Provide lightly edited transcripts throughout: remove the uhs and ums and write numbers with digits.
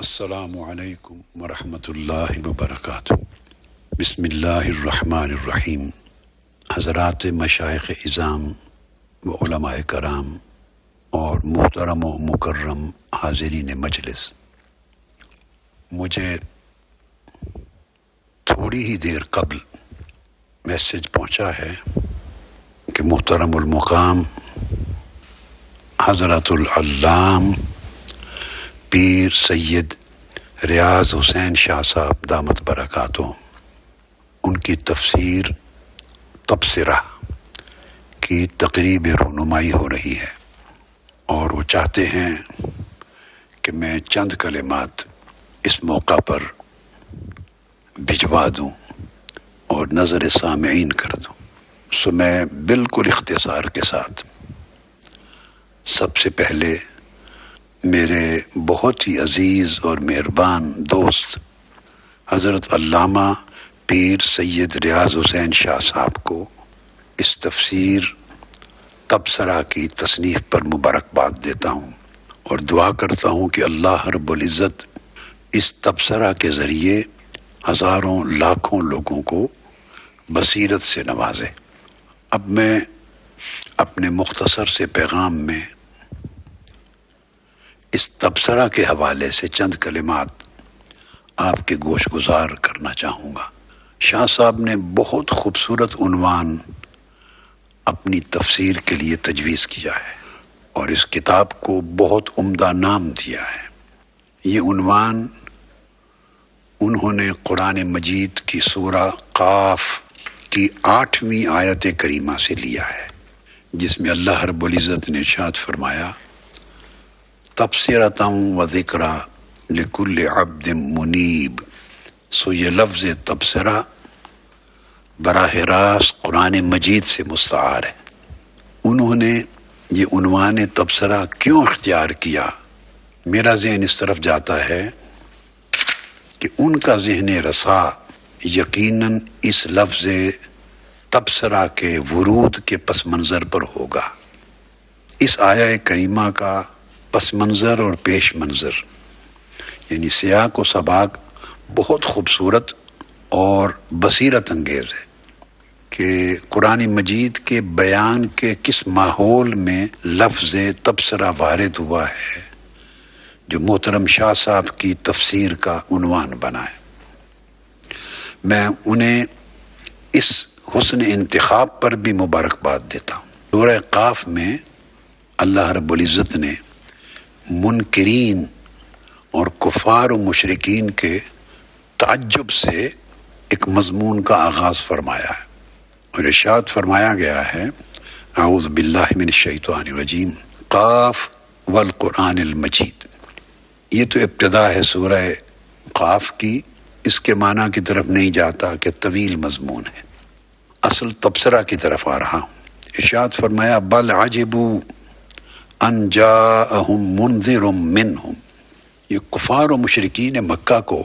السلام علیکم ورحمۃ اللہ وبرکاتہ۔ بسم اللہ الرحمن الرحیم۔ حضرات مشائخ اعظام و علماء کرام اور محترم و مکرم حاضرین مجلس، مجھے تھوڑی ہی دیر قبل میسج پہنچا ہے کہ محترم المقام حضرت العلام پیر سید ریاض حسین شاہ صاحب دامت برکاتہم، ان کی تفسیر تبصرہ کی تقریب رونمائی ہو رہی ہے، اور وہ چاہتے ہیں کہ میں چند کلمات اس موقع پر بھجوا دوں اور نظر سامعین کر دوں۔ سو میں بالکل اختصار کے ساتھ سب سے پہلے میرے بہت ہی عزیز اور مہربان دوست حضرت علامہ پیر سید ریاض حسین شاہ صاحب کو اس تفسیر تبصرہ کی تصنیف پر مبارکباد دیتا ہوں اور دعا کرتا ہوں کہ اللہ رب العزت اس تبصرہ کے ذریعے ہزاروں لاکھوں لوگوں کو بصیرت سے نوازے۔ اب میں اپنے مختصر سے پیغام میں اس تبصرہ کے حوالے سے چند کلمات آپ کے گوش گزار کرنا چاہوں گا۔ شاہ صاحب نے بہت خوبصورت عنوان اپنی تفسیر کے لیے تجویز کیا ہے اور اس کتاب کو بہت عمدہ نام دیا ہے۔ یہ عنوان انہوں نے قرآن مجید کی سورہ قاف کی 8ویں آیت کریمہ سے لیا ہے، جس میں اللہ رب العزت نے ارشاد فرمایا تبصرۃ و ذکریٰ لکل عبد منیب۔ سو یہ لفظ تبصرہ براہ راست قرآن مجید سے مستعار ہے۔ انہوں نے یہ عنوان تبصرہ کیوں اختیار کیا؟ میرا ذہن اس طرف جاتا ہے کہ ان کا ذہن رسا یقیناً اس لفظ تبصرہ کے ورود کے پس منظر پر ہوگا۔ اس آیہ کریمہ کا پس منظر اور پیش منظر یعنی سیاق و سباق بہت خوبصورت اور بصیرت انگیز ہے کہ قرآن مجید کے بیان کے کس ماحول میں لفظ تبصرہ وارد ہوا ہے جو محترم شاہ صاحب کی تفسیر کا عنوان بنا ہے۔ میں انہیں اس حسن انتخاب پر بھی مبارکباد دیتا ہوں۔ سورہ قاف میں اللہ رب العزت نے منکرین اور کفار و مشرکین کے تعجب سے ایک مضمون کا آغاز فرمایا ہے اور ارشاد فرمایا گیا ہے اعوذ باللہ من الشیطان الرجیم قاف والقرآن المجید۔ یہ تو ابتدا ہے سورہ قاف کی، اس کے معنی کی طرف نہیں جاتا کہ طویل مضمون ہے، اصل تبصرہ کی طرف آ رہا ہوں۔ ارشاد فرمایا بل عجبوا ان جاءہم منذر منہم۔ یہ کفار و مشرکین مکہ کو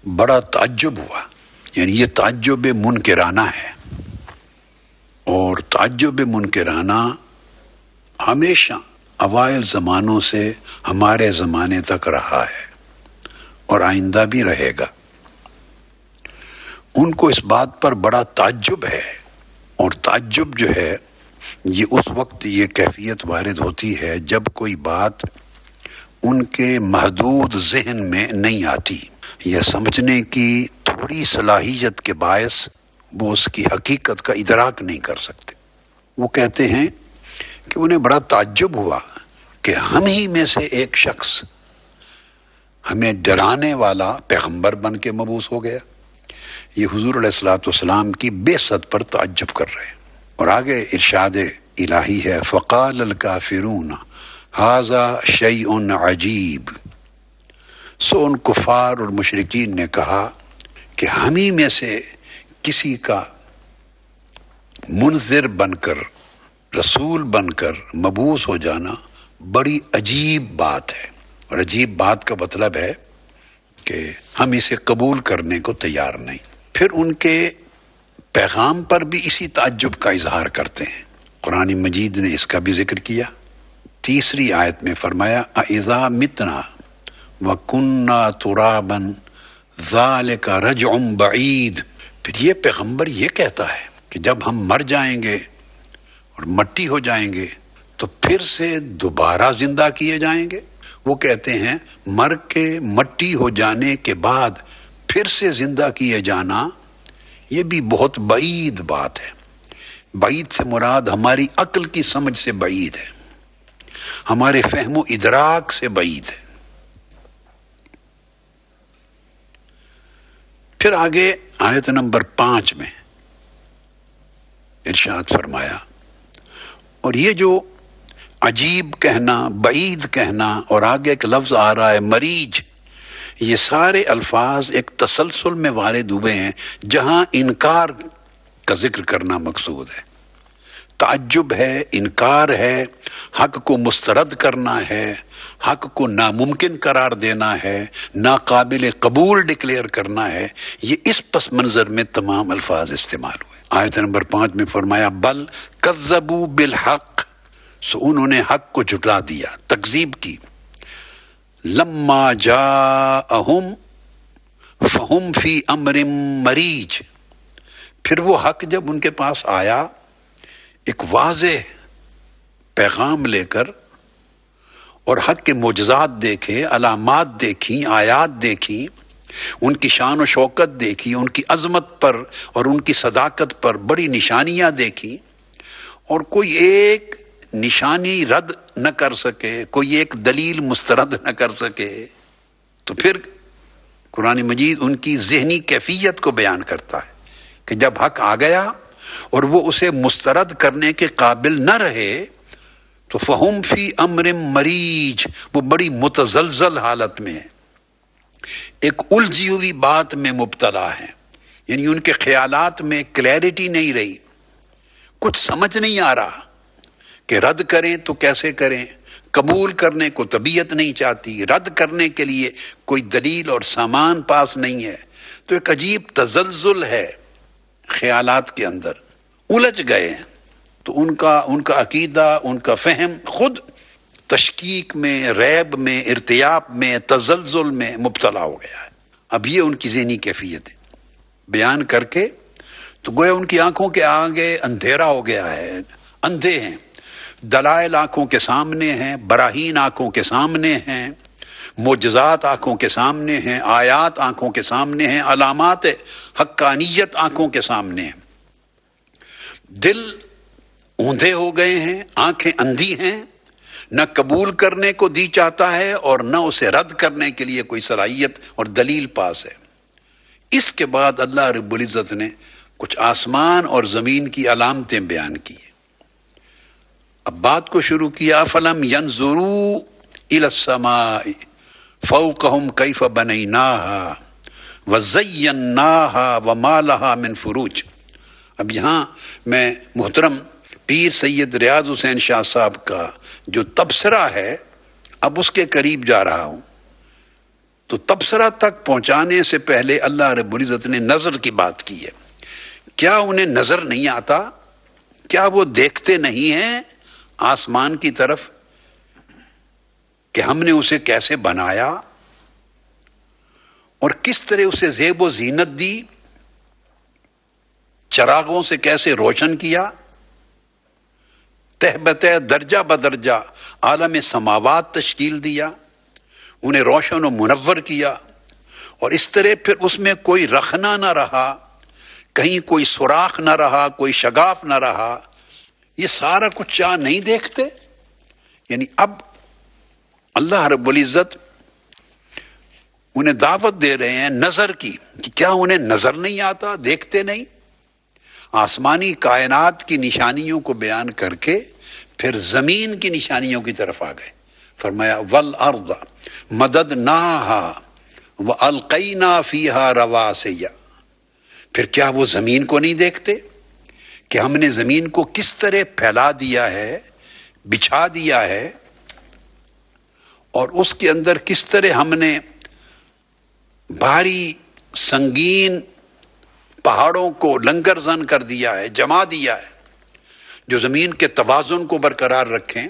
بڑا تعجب ہوا، یعنی یہ تعجب منکرانہ ہے، اور تعجب منکرانہ ہمیشہ اوائل زمانوں سے ہمارے زمانے تک رہا ہے اور آئندہ بھی رہے گا۔ ان کو اس بات پر بڑا تعجب ہے، اور تعجب جو ہے یہ اس وقت یہ کیفیت وارد ہوتی ہے جب کوئی بات ان کے محدود ذہن میں نہیں آتی یا سمجھنے کی تھوڑی صلاحیت کے باعث وہ اس کی حقیقت کا ادراک نہیں کر سکتے۔ وہ کہتے ہیں کہ انہیں بڑا تعجب ہوا کہ ہم ہی میں سے ایک شخص ہمیں ڈرانے والا پیغمبر بن کے مبعوث ہو گیا۔ یہ حضور علیہ الصلوۃ والسلام کی بعثت پر تعجب کر رہے ہیں۔ اور آگے ارشاد الہی ہے فقال الکافرون ھذا شیء عجیب۔ سو ان کفار اور مشرکین نے کہا کہ ہم ہی میں سے کسی کا منذر بن کر، رسول بن کر مبعوث ہو جانا بڑی عجیب بات ہے، اور عجیب بات کا مطلب ہے کہ ہم اسے قبول کرنے کو تیار نہیں۔ پھر ان کے پیغام پر بھی اسی تعجب کا اظہار کرتے ہیں۔ قرآن مجید نے اس کا بھی ذکر کیا۔ تیسری آیت میں فرمایا اَإِذَا مِتْنَا وَكُنَّا تُرَابًا ذَلِكَ رَجْعٌ بَعِيدٌ۔ پھر یہ پیغمبر یہ کہتا ہے کہ جب ہم مر جائیں گے اور مٹی ہو جائیں گے تو پھر سے دوبارہ زندہ کیے جائیں گے۔ وہ کہتے ہیں مر کے مٹی ہو جانے کے بعد پھر سے زندہ کیے جانا یہ بھی بہت بعید بات ہے۔ بعید سے مراد ہماری عقل کی سمجھ سے بعید ہے، ہمارے فہم و ادراک سے بعید ہے۔ پھر آگے آیت نمبر 5 میں ارشاد فرمایا، اور یہ جو عجیب کہنا، بعید کہنا، اور آگے ایک لفظ آ رہا ہے مریج، یہ سارے الفاظ ایک تسلسل میں وارد ہوئے ہیں جہاں انکار کا ذکر کرنا مقصود ہے، تعجب ہے، انکار ہے، حق کو مسترد کرنا ہے، حق کو ناممکن قرار دینا ہے، ناقابل قبول ڈکلیئر کرنا ہے۔ یہ اس پس منظر میں تمام الفاظ استعمال ہوئے۔ آیت نمبر 5 میں فرمایا بل کذبوا بالحق، سو انہوں نے حق کو جھٹلا دیا، تکذیب کی۔ لما جاءہم فہم فی امر مریج، پھر وہ حق جب ان کے پاس آیا ایک واضح پیغام لے کر، اور حق کے معجزات دیکھے، علامات دیکھیں، آیات دیکھیں، ان کی شان و شوکت دیکھی، ان کی عظمت پر اور ان کی صداقت پر بڑی نشانیاں دیکھی، اور کوئی ایک نشانی رد نہ کر سکے، کوئی ایک دلیل مسترد نہ کر سکے، تو پھر قرآن مجید ان کی ذہنی کیفیت کو بیان کرتا ہے کہ جب حق آ گیا اور وہ اسے مسترد کرنے کے قابل نہ رہے تو فہم فی امر مریج، وہ بڑی متزلزل حالت میں ہے، ایک الجھی ہوئی بات میں مبتلا ہیں، یعنی ان کے خیالات میں کلیئرٹی نہیں رہی، کچھ سمجھ نہیں آ رہا کہ رد کریں تو کیسے کریں، قبول کرنے کو طبیعت نہیں چاہتی، رد کرنے کے لیے کوئی دلیل اور سامان پاس نہیں ہے، تو ایک عجیب تزلزل ہے خیالات کے اندر، الجھ گئے ہیں۔ تو ان کا عقیدہ، ان کا فہم خود تشکیک میں، ریب میں، ارتیاب میں، تزلزل میں مبتلا ہو گیا ہے۔ اب یہ ان کی ذہنی کیفیت ہے بیان کر کے تو گویا ان کی آنکھوں کے آگے اندھیرا ہو گیا ہے، اندھے ہیں، دلائل آنکھوں کے سامنے ہیں، براہین آنکھوں کے سامنے ہیں، معجزات آنکھوں کے سامنے ہیں، آیات آنکھوں کے سامنے ہیں، علامات حقانیت آنکھوں کے سامنے ہیں، دل اوندھے ہو گئے ہیں، آنکھیں اندھی ہیں، نہ قبول کرنے کو دی چاہتا ہے اور نہ اسے رد کرنے کے لیے کوئی صلاحیت اور دلیل پاس ہے۔ اس کے بعد اللہ رب العزت نے کچھ آسمان اور زمین کی علامتیں بیان کی۔ اب بات کو شروع کیا، فلم ینظروا الی السماء فوقہم کیف بنیناہا وزیناہا وما لہا من فروج۔ اب یہاں میں محترم پیر سید ریاض حسین شاہ صاحب کا جو تبصرہ ہے اب اس کے قریب جا رہا ہوں۔ تو تبصرہ تک پہنچانے سے پہلے اللہ رب العزت نے نظر کی بات کی ہے۔ کیا انہیں نظر نہیں آتا؟ کیا وہ دیکھتے نہیں ہیں آسمان کی طرف کہ ہم نے اسے کیسے بنایا اور کس طرح اسے زیب و زینت دی، چراغوں سے کیسے روشن کیا، تہ بتہ درجہ بدرجہ عالم سماوات تشکیل دیا، انہیں روشن و منور کیا، اور اس طرح پھر اس میں کوئی رخنا نہ رہا، کہیں کوئی سوراخ نہ رہا، کوئی شگاف نہ رہا، یہ سارا کچھ کیا نہیں دیکھتے؟ یعنی اب اللہ رب العزت انہیں دعوت دے رہے ہیں نظر کی، کہ کیا انہیں نظر نہیں آتا، دیکھتے نہیں؟ آسمانی کائنات کی نشانیوں کو بیان کر کے پھر زمین کی نشانیوں کی طرف آ گئے۔ فرمایا والارض مددناہا والقینا فیہا رواسیا، پھر کیا وہ زمین کو نہیں دیکھتے کہ ہم نے زمین کو کس طرح پھیلا دیا ہے، بچھا دیا ہے، اور اس کے اندر کس طرح ہم نے بھاری سنگین پہاڑوں کو لنگر زن کر دیا ہے، جما دیا ہے، جو زمین کے توازن کو برقرار رکھیں۔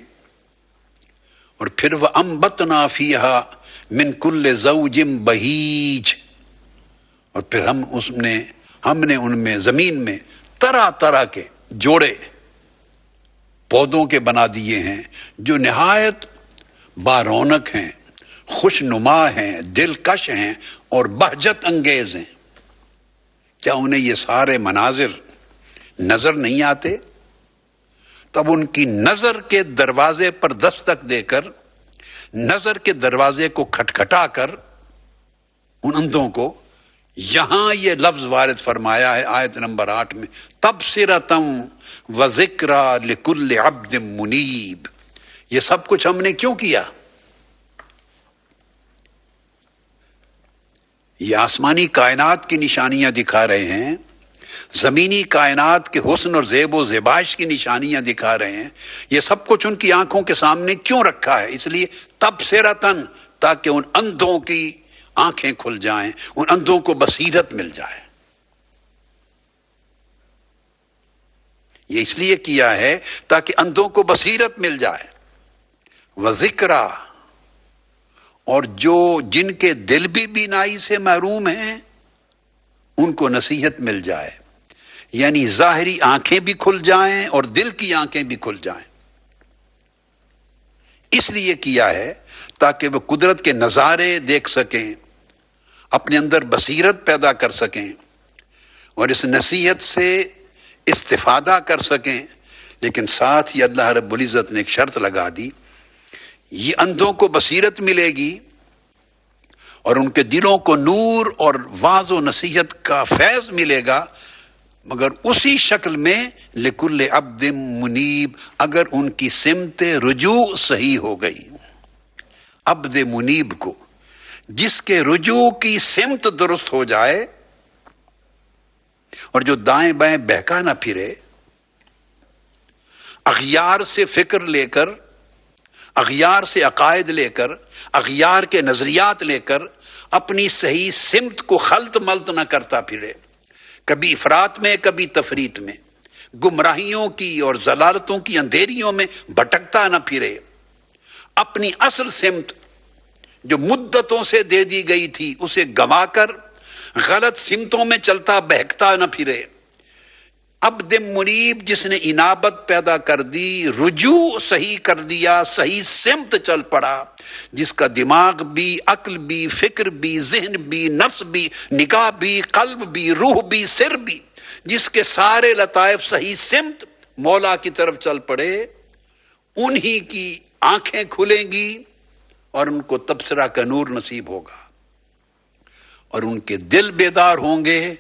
اور پھر وَأَنبَتْنَا فِيهَا من کل زوج بہیج، اور پھر ہم نے ان میں زمین میں طرح طرح کے جوڑے پودوں کے بنا دیے ہیں جو نہایت بارونق ہیں، خوش نما ہیں، دلکش ہیں اور بہجت انگیز ہیں۔ کیا انہیں یہ سارے مناظر نظر نہیں آتے؟ تب ان کی نظر کے دروازے پر دستک دے کر، نظر کے دروازے کو کھٹکھٹا کر ان اندھوں کو، یہاں یہ لفظ وارد فرمایا ہے آیت نمبر 8 میں، تبصرۃ و ذکریٰ لکل عبد منیب۔ یہ سب کچھ ہم نے کیوں کیا؟ یہ آسمانی کائنات کی نشانیاں دکھا رہے ہیں، زمینی کائنات کے حسن اور زیب و زیبائش کی نشانیاں دکھا رہے ہیں۔ یہ سب کچھ ان کی آنکھوں کے سامنے کیوں رکھا ہے؟ اس لیے تبصرۃً، تاکہ ان اندھوں کی آنکھیں کھل جائیں، ان اندھوں کو بصیرت مل جائے۔ یہ اس لیے کیا ہے تاکہ اندھوں کو بصیرت مل جائے، وذکریٰ، اور جن کے دل بھی بینائی سے محروم ہیں ان کو نصیحت مل جائے، یعنی ظاہری آنکھیں بھی کھل جائیں اور دل کی آنکھیں بھی کھل جائیں۔ اس لیے کیا ہے تاکہ وہ قدرت کے نظارے دیکھ سکیں، اپنے اندر بصیرت پیدا کر سکیں اور اس نصیحت سے استفادہ کر سکیں۔ لیکن ساتھ ہی اللہ رب العزت نے ایک شرط لگا دی، یہ اندھوں کو بصیرت ملے گی اور ان کے دلوں کو نور اور واعظ و نصیحت کا فیض ملے گا، مگر اسی شکل میں لکل عبد منیب، اگر ان کی سمت رجوع صحیح ہو گئی۔ عبد منیب کو، جس کے رجوع کی سمت درست ہو جائے اور جو دائیں بائیں بہکا نہ پھرے، اغیار سے فکر لے کر، اغیار سے عقائد لے کر، اغیار کے نظریات لے کر اپنی صحیح سمت کو خلط ملط نہ کرتا پھرے، کبھی افراط میں کبھی تفریط میں، گمراہیوں کی اور ضلالتوں کی اندھیریوں میں بھٹکتا نہ پھرے، اپنی اصل سمت جو مدتوں سے دے دی گئی تھی اسے گما کر غلط سمتوں میں چلتا بہکتا نہ پھرے۔ عبد منیب، جس نے انابت پیدا کر دی، رجوع صحیح کر دیا، صحیح سمت چل پڑا، جس کا دماغ بھی، عقل بھی، فکر بھی، ذہن بھی، نفس بھی، نگاہ بھی، قلب بھی، روح بھی، سر بھی، جس کے سارے لطائف صحیح سمت مولا کی طرف چل پڑے، انہی کی آنکھیں کھلیں گی اور ان کو تبصرہ کا نور نصیب ہوگا، اور ان کے دل بیدار ہوں گے،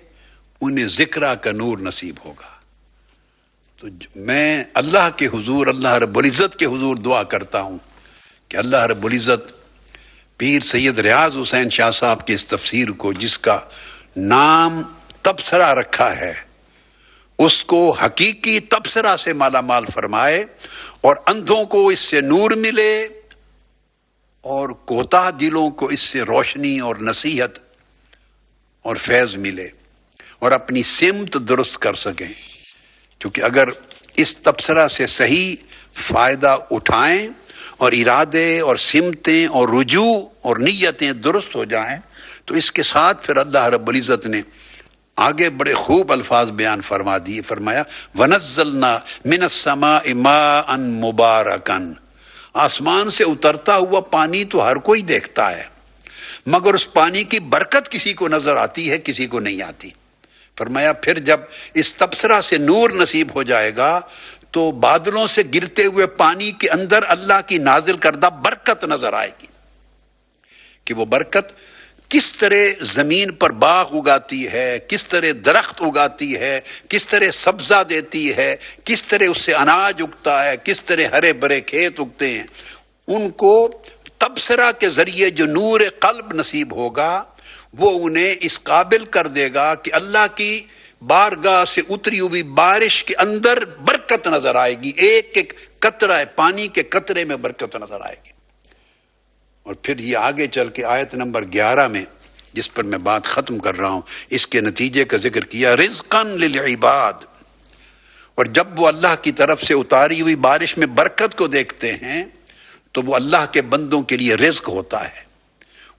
انہیں ذکرہ کا نور نصیب ہوگا۔ تو میں اللہ کے حضور، اللہ رب العزت کے حضور دعا کرتا ہوں کہ اللہ رب العزت پیر سید ریاض حسین شاہ صاحب کی اس تفسیر کو، جس کا نام تبصرہ رکھا ہے، اس کو حقیقی تبصرہ سے مالا مال فرمائے اور اندھوں کو اس سے نور ملے اور کوتاہ دلوں کو اس سے روشنی اور نصیحت اور فیض ملے اور اپنی سمت درست کر سکیں۔ کیونکہ اگر اس تبصرہ سے صحیح فائدہ اٹھائیں اور ارادے اور سمتیں اور رجوع اور نیتیں درست ہو جائیں تو اس کے ساتھ پھر اللہ رب العزت نے آگے بڑے خوب الفاظ بیان فرما دیے، فرمایا وَنَزَّلْنَا مِنَ السَّمَاءِ مَاءً مُبَارَكًا، آسمان سے اترتا ہوا پانی تو ہر کوئی دیکھتا ہے، مگر اس پانی کی برکت کسی کو نظر آتی ہے، کسی کو نہیں آتی۔ فرمایا پھر جب اس تبصرہ سے نور نصیب ہو جائے گا تو بادلوں سے گرتے ہوئے پانی کے اندر اللہ کی نازل کردہ برکت نظر آئے گی، کہ وہ برکت کس طرح زمین پر باغ اگاتی ہے، کس طرح درخت اگاتی ہے، کس طرح سبزہ دیتی ہے، کس طرح اس سے اناج اگتا ہے، کس طرح ہرے بھرے کھیت اگتے ہیں، ان کو تبصرہ کے ذریعے جو نور قلب نصیب ہوگا وہ انہیں اس قابل کر دے گا کہ اللہ کی بارگاہ سے اتری ہوئی بارش کے اندر برکت نظر آئے گی، ایک ایک قطرہ پانی کے قطرے میں برکت نظر آئے گی۔ اور پھر یہ آگے چل کے آیت نمبر 11 میں، جس پر میں بات ختم کر رہا ہوں، اس کے نتیجے کا ذکر کیا، رزقاً للعباد، اور جب وہ اللہ کی طرف سے اتاری ہوئی بارش میں برکت کو دیکھتے ہیں تو وہ اللہ کے بندوں کے لیے رزق ہوتا ہے،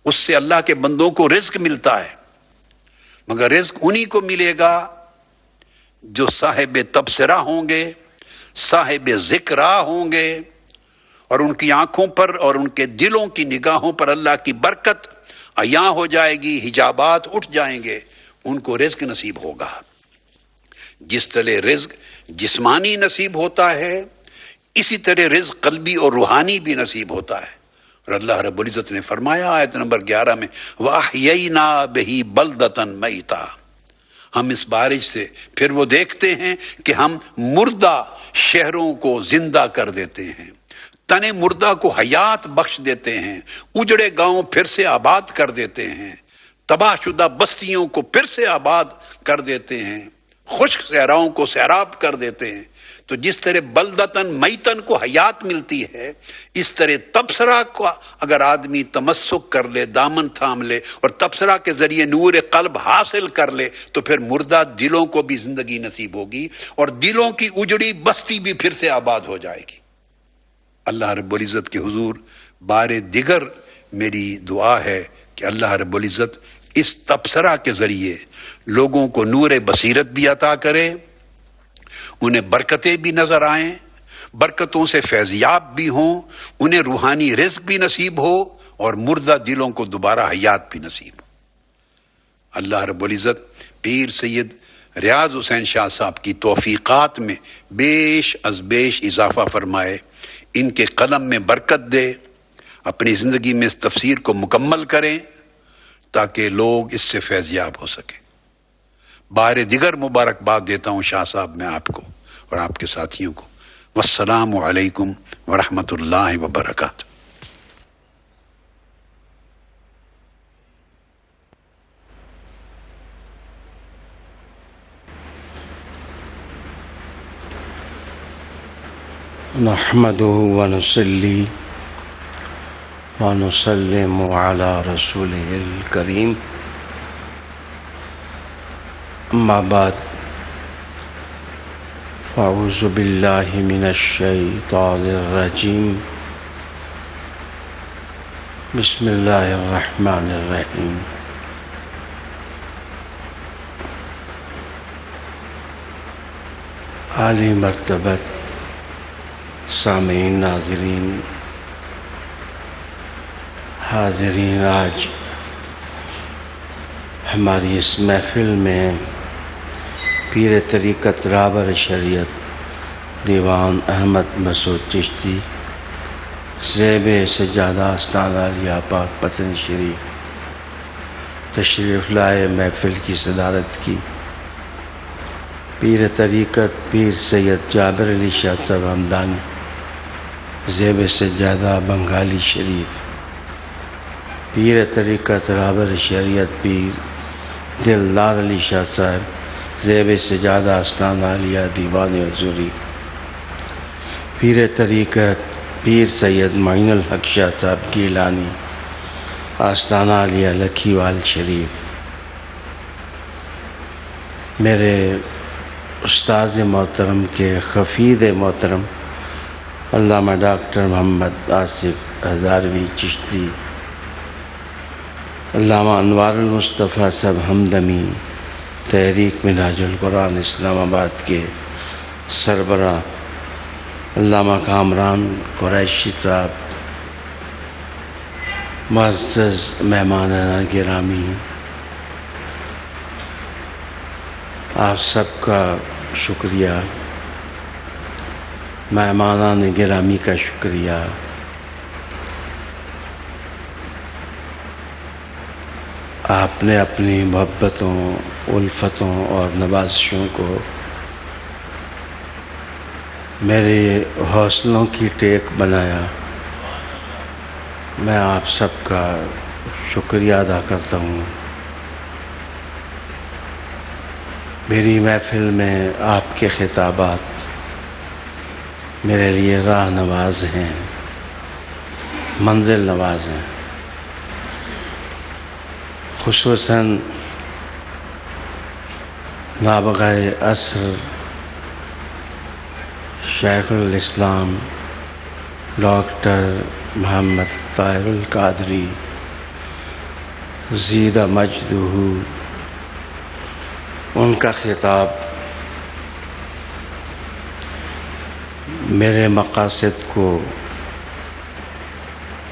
اس سے اللہ کے بندوں کو رزق ملتا ہے، مگر رزق انہی کو ملے گا جو صاحب تبصرہ ہوں گے، صاحب ذکرہ ہوں گے، اور ان کی آنکھوں پر اور ان کے دلوں کی نگاہوں پر اللہ کی برکت عیاں ہو جائے گی، حجابات اٹھ جائیں گے، ان کو رزق نصیب ہوگا۔ جس طرح رزق جسمانی نصیب ہوتا ہے، اسی طرح رزق قلبی اور روحانی بھی نصیب ہوتا ہے۔ اور اللہ رب العزت نے فرمایا آیت نمبر 11 میں وَأَحْيَيْنَا بِهِ بَلْدَةً مَيْتًا، ہم اس بارش سے پھر وہ دیکھتے ہیں کہ ہم مردہ شہروں کو زندہ کر دیتے ہیں، تن مردہ کو حیات بخش دیتے ہیں، اجڑے گاؤں پھر سے آباد کر دیتے ہیں، تباہ شدہ بستیوں کو پھر سے آباد کر دیتے ہیں، خشک صحراؤں کو سیراب کر دیتے ہیں۔ تو جس طرح بلدتن میتن کو حیات ملتی ہے، اس طرح تبصرہ کو اگر آدمی تمسک کر لے، دامن تھام لے اور تبصرہ کے ذریعے نور قلب حاصل کر لے، تو پھر مردہ دلوں کو بھی زندگی نصیب ہوگی اور دلوں کی اجڑی بستی بھی پھر سے آباد ہو جائے گی۔ اللہ رب العزت کے حضور بار دیگر میری دعا ہے کہ اللہ رب العزت اس تبصرہ کے ذریعے لوگوں کو نور بصیرت بھی عطا کرے، انہیں برکتیں بھی نظر آئیں، برکتوں سے فیضیاب بھی ہوں، انہیں روحانی رزق بھی نصیب ہو اور مردہ دلوں کو دوبارہ حیات بھی نصیب ہو۔ اللہ رب العزت پیر سید ریاض حسین شاہ صاحب کی توفیقات میں بیش از بیش اضافہ فرمائے، ان کے قلم میں برکت دے، اپنی زندگی میں اس تفسیر کو مکمل کریں تاکہ لوگ اس سے فیضیاب ہو سکیں۔ بار دیگر مبارکباد دیتا ہوں شاہ صاحب میں آپ کو اور آپ کے ساتھیوں کو۔ والسلام علیکم ورحمۃ اللہ وبرکاتہ۔ نحمده ونصلي ونسلم على رسوله الكريم، اما بعد، فاعوذ بالله من الشيطان الرجيم، بسم الله الرحمن الرحيم۔ اعلی مرتبت سامعین، ناظرین، حاضرین، آج ہماری اس محفل میں پیر طریقت رہبر شریعت دیوان احمد مسعود چشتی زیب سجادہ آستانہ عالیہ پاک پتن شریف تشریف لائے، محفل کی صدارت کی پیر طریقت پیر سید جابر علی شاہ صاحب ہمدانی زیب سجادہ بنگالی شریف، پیر طریقت رہبر شریعت پیر دلدار علی شاہ صاحب زیب سجادہ آستانہ عالیہ دیوان حضوری، پیر طریقت پیر سید معین الحق شاہ صاحب گیلانی آستانہ عالیہ لکھی وال شریف، میرے استاد محترم کے خفید محترم علامہ ڈاکٹر محمد آصف ہزاروی چشتی، علامہ انوار المصطفیٰ صاحب ہمدمی تحریک منہاج القرآن اسلام آباد کے سربراہ علامہ کامران قریشی صاحب، معزز مہمان گرامی، آپ سب کا شکریہ، مہمانان گرامی کا شکریہ۔ آپ نے اپنی محبتوں، الفتوں اور نوازشوں کو میرے حوصلوں کی ٹیک بنایا، میں آپ سب کا شکریہ ادا کرتا ہوں۔ میری محفل میں آپ کے خطابات میرے لیے راہ نواز ہیں، منزل نواز ہیں، خصوصاً نابغہ عصر شیخ الاسلام ڈاکٹر محمد طاہر القادری زید مجدہ، ان کا خطاب میرے مقاصد کو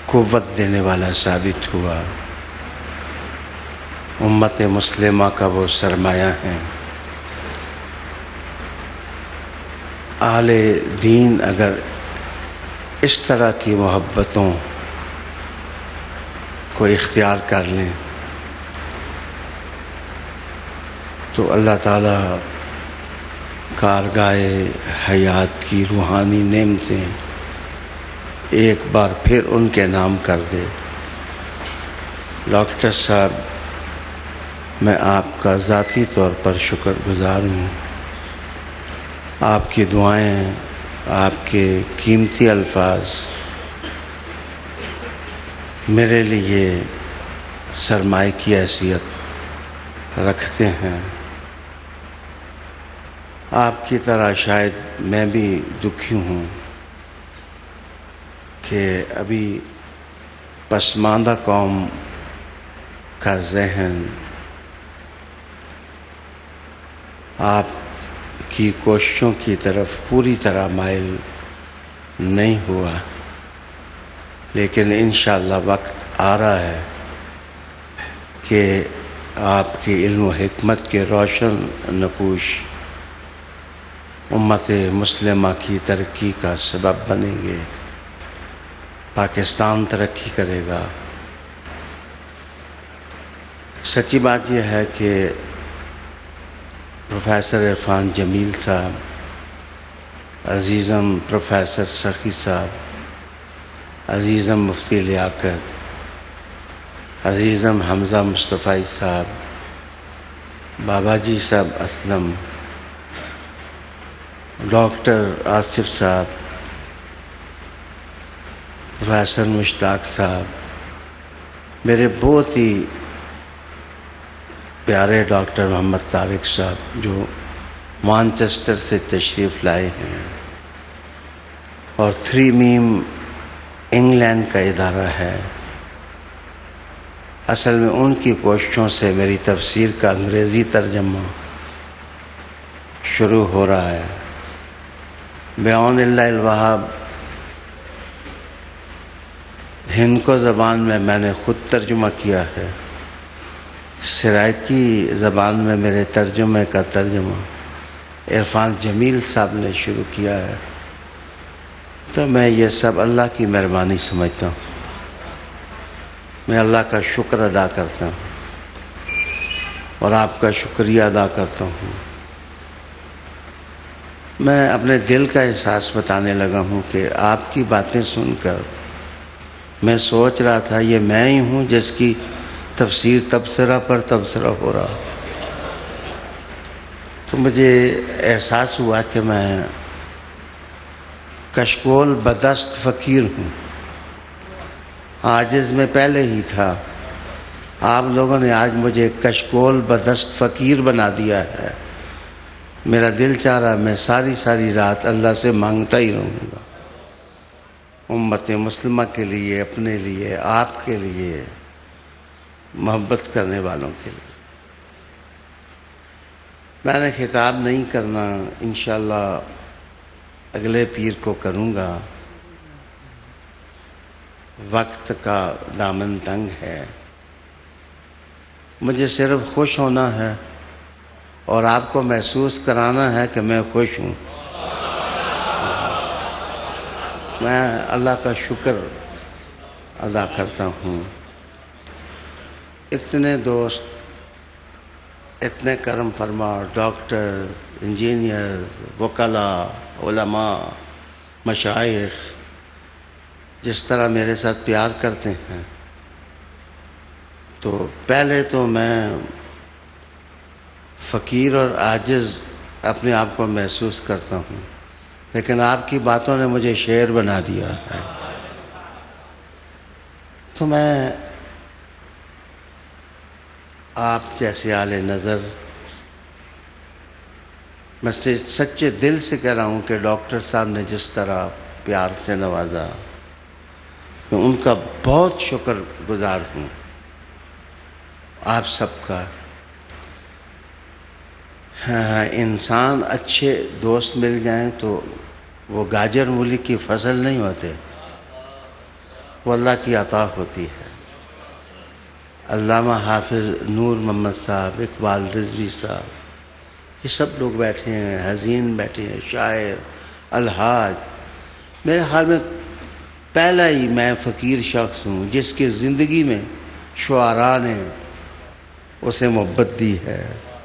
قوت دینے والا ثابت ہوا۔ امت مسلمہ کا وہ سرمایہ ہیں۔ اہل دین اگر اس طرح کی محبتوں کو اختیار کر لیں تو اللہ تعالیٰ کارگاہ حیات کی روحانی نعمتیں ایک بار پھر ان کے نام کر دے۔ ڈاکٹر صاحب، میں آپ کا ذاتی طور پر شکر گزار ہوں۔ آپ کی دعائیں، آپ کے قیمتی الفاظ میرے لیے سرمایہ کی حیثیت رکھتے ہیں۔ آپ کی طرح شاید میں بھی دکھی ہوں کہ ابھی پسماندہ قوم کا ذہن آپ کی کوششوں کی طرف پوری طرح مائل نہیں ہوا، لیکن انشاءاللہ وقت آ رہا ہے کہ آپ کے علم و حکمت کے روشن نقوش امت مسلمہ کی ترقی کا سبب بنیں گے، پاکستان ترقی کرے گا۔ سچی بات یہ ہے کہ پروفیسر عرفان جمیل صاحب، عزیزم پروفیسر سخی صاحب، عزیزم مفتی لیاقت، عزیزم حمزہ مصطفی صاحب، بابا جی صاحب اسلم، ڈاکٹر آصف صاحب، پروفیسر مشتاق صاحب، میرے بہت ہی پیارے ڈاکٹر محمد طارق صاحب جو مانچسٹر سے تشریف لائے ہیں، اور 3 میم انگلینڈ کا ادارہ ہے۔ اصل میں ان کی کوششوں سے میری تفسیر کا انگریزی ترجمہ شروع ہو رہا ہے۔ بعون اللہ الوہاب ہندکو زبان میں نے خود ترجمہ کیا ہے، سرائکی زبان میں میرے ترجمے کا ترجمہ عرفان جمیل صاحب نے شروع کیا ہے۔ تو میں یہ سب اللہ کی مہربانی سمجھتا ہوں، میں اللہ کا شکر ادا کرتا ہوں اور آپ کا شکریہ ادا کرتا ہوں۔ میں اپنے دل کا احساس بتانے لگا ہوں کہ آپ کی باتیں سن کر میں سوچ رہا تھا یہ میں ہی ہوں جس کی تفسیر تبصرہ پر تبصرہ ہو رہا، تو مجھے احساس ہوا کہ میں کشکول بدست فقیر ہوں۔ عاجز میں پہلے ہی تھا، آپ لوگوں نے آج مجھے کشکول بدست فقیر بنا دیا ہے۔ میرا دل چاہ رہا میں ساری رات اللہ سے مانگتا ہی رہوں گا، امت مسلمہ کے لیے، اپنے لیے، آپ کے لیے، محبت کرنے والوں کے لیے۔ میں نے خطاب نہیں کرنا، انشاءاللہ اگلے پیر کو کروں گا، وقت کا دامن تنگ ہے۔ مجھے صرف خوش ہونا ہے اور آپ کو محسوس کرانا ہے کہ میں خوش ہوں۔ میں اللہ کا شکر ادا کرتا ہوں۔ اتنے دوست، اتنے کرم فرما ڈاکٹر، انجینئر، وکلاء، علماء، مشائخ جس طرح میرے ساتھ پیار کرتے ہیں، تو پہلے تو میں فقیر اور عاجز اپنے آپ کو محسوس کرتا ہوں، لیکن آپ کی باتوں نے مجھے شاعر بنا دیا ہے۔ تو میں آپ جیسے اعلی نظر، میں سچے دل سے کہہ رہا ہوں کہ ڈاکٹر صاحب نے جس طرح پیار سے نوازا، میں ان کا بہت شکر گزار ہوں۔ آپ سب کا. انسان اچھے دوست مل جائیں تو وہ گاجر مولی کی فصل نہیں ہوتے، وہ اللہ کی عطا ہوتی ہے. علامہ حافظ نور محمد صاحب، اقبال رضوی صاحب، یہ سب لوگ بیٹھے ہیں، حزین بیٹھے ہیں، شاعر، الحاج. میرے خیال میں پہلا ہی میں فقیر شخص ہوں جس کی زندگی میں شعراء نے اسے محبت دی ہے،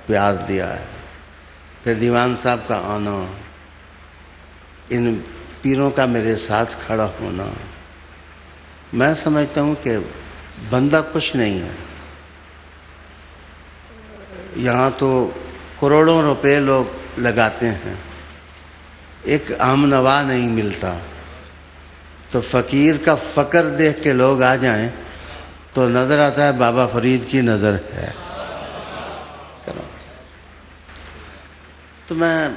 پیار دیا ہے. پھر دیوان صاحب کا آنا، ان پیروں کا میرے ساتھ کھڑا ہونا، میں سمجھتا ہوں کہ بندہ کچھ نہیں ہے. یہاں تو کروڑوں روپے لوگ لگاتے ہیں، ایک عام نوا نہیں ملتا. تو فقیر کا فقر دیکھ کے لوگ آ جائیں تو نظر آتا ہے بابا فرید کی نظر ہے. تو میں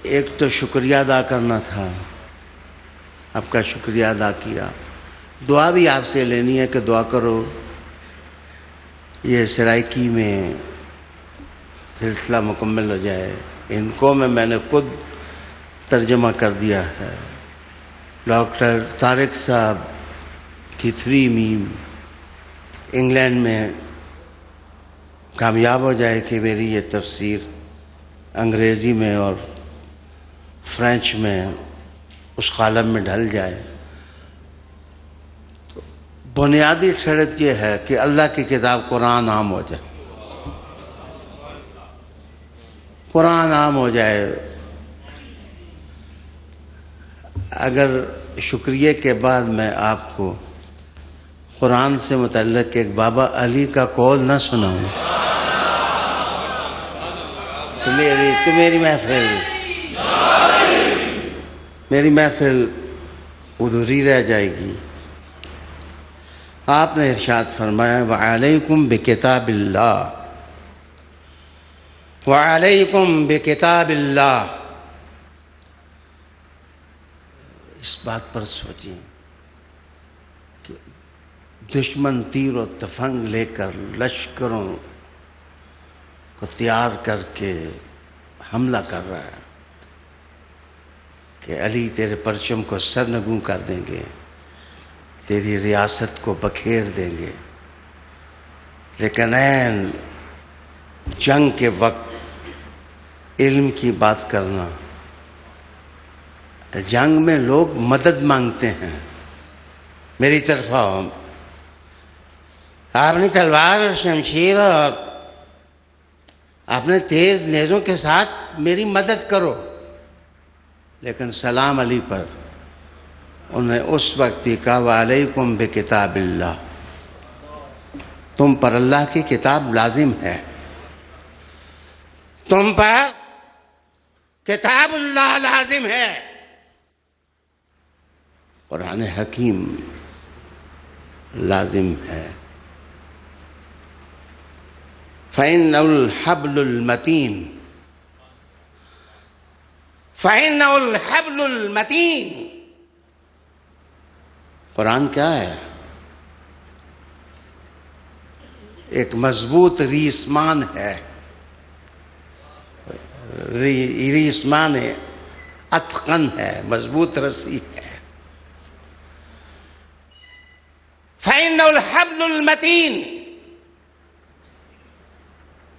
ایک تو شکریہ ادا کرنا تھا، آپ کا شکریہ ادا کیا. دعا بھی آپ سے لینی ہے کہ دعا کرو یہ سرائکی میں سلسلہ مکمل ہو جائے. ان کو میں نے خود ترجمہ کر دیا ہے. ڈاکٹر طارق صاحب کی 3 میم انگلینڈ میں کامیاب ہو جائے کہ میری یہ تفسیر انگریزی میں اور فرینچ میں اس کالم میں ڈھل جائے. بنیادی شرط یہ ہے کہ اللہ کی کتاب قرآن عام ہو جائے، قرآن عام ہو جائے. اگر شکریہ کے بعد میں آپ کو قرآن سے متعلق ایک بابا علی کا قول نہ سناؤں تو میری محفل ادھوری رہ جائے گی. آپ نے ارشاد فرمایا وعلیکم بکتاب اللہ، وعلیکم بکتاب اللہ. اس بات پر سوچیں کہ دشمن تیر و تفنگ لے کر لشکروں کو تیار کر کے حملہ کر رہا ہے کہ علی تیرے پرچم کو سرنگوں کر دیں گے، تیری ریاست کو بکھیر دیں گے. لیکن این جنگ کے وقت علم کی بات کرنا، جنگ میں لوگ مدد مانگتے ہیں، میری طرف آؤ، آپ نے تلوار اور شمشیر اور اپنے تیز نیزوں کے ساتھ میری مدد کرو. لیکن سلام علی پر انہوں نے اس وقت بھی کہا وعلیکم بکتاب اللہ، تم پر اللہ کی کتاب لازم ہے، تم پر کتاب اللہ لازم ہے، قرآن حکیم لازم ہے. فَإِنَّهُ الْحَبْلُ الْمَتِينُ، فَإِنَّهُ الْحَبْلُ الْمَتِينُ. قرآن کیا ہے؟ ایک مضبوط ریسمان ہے، ریسمان اتقن ہے، مضبوط رسی ہے. فَإِنَّهُ الْحَبْلُ الْمَتِينُ.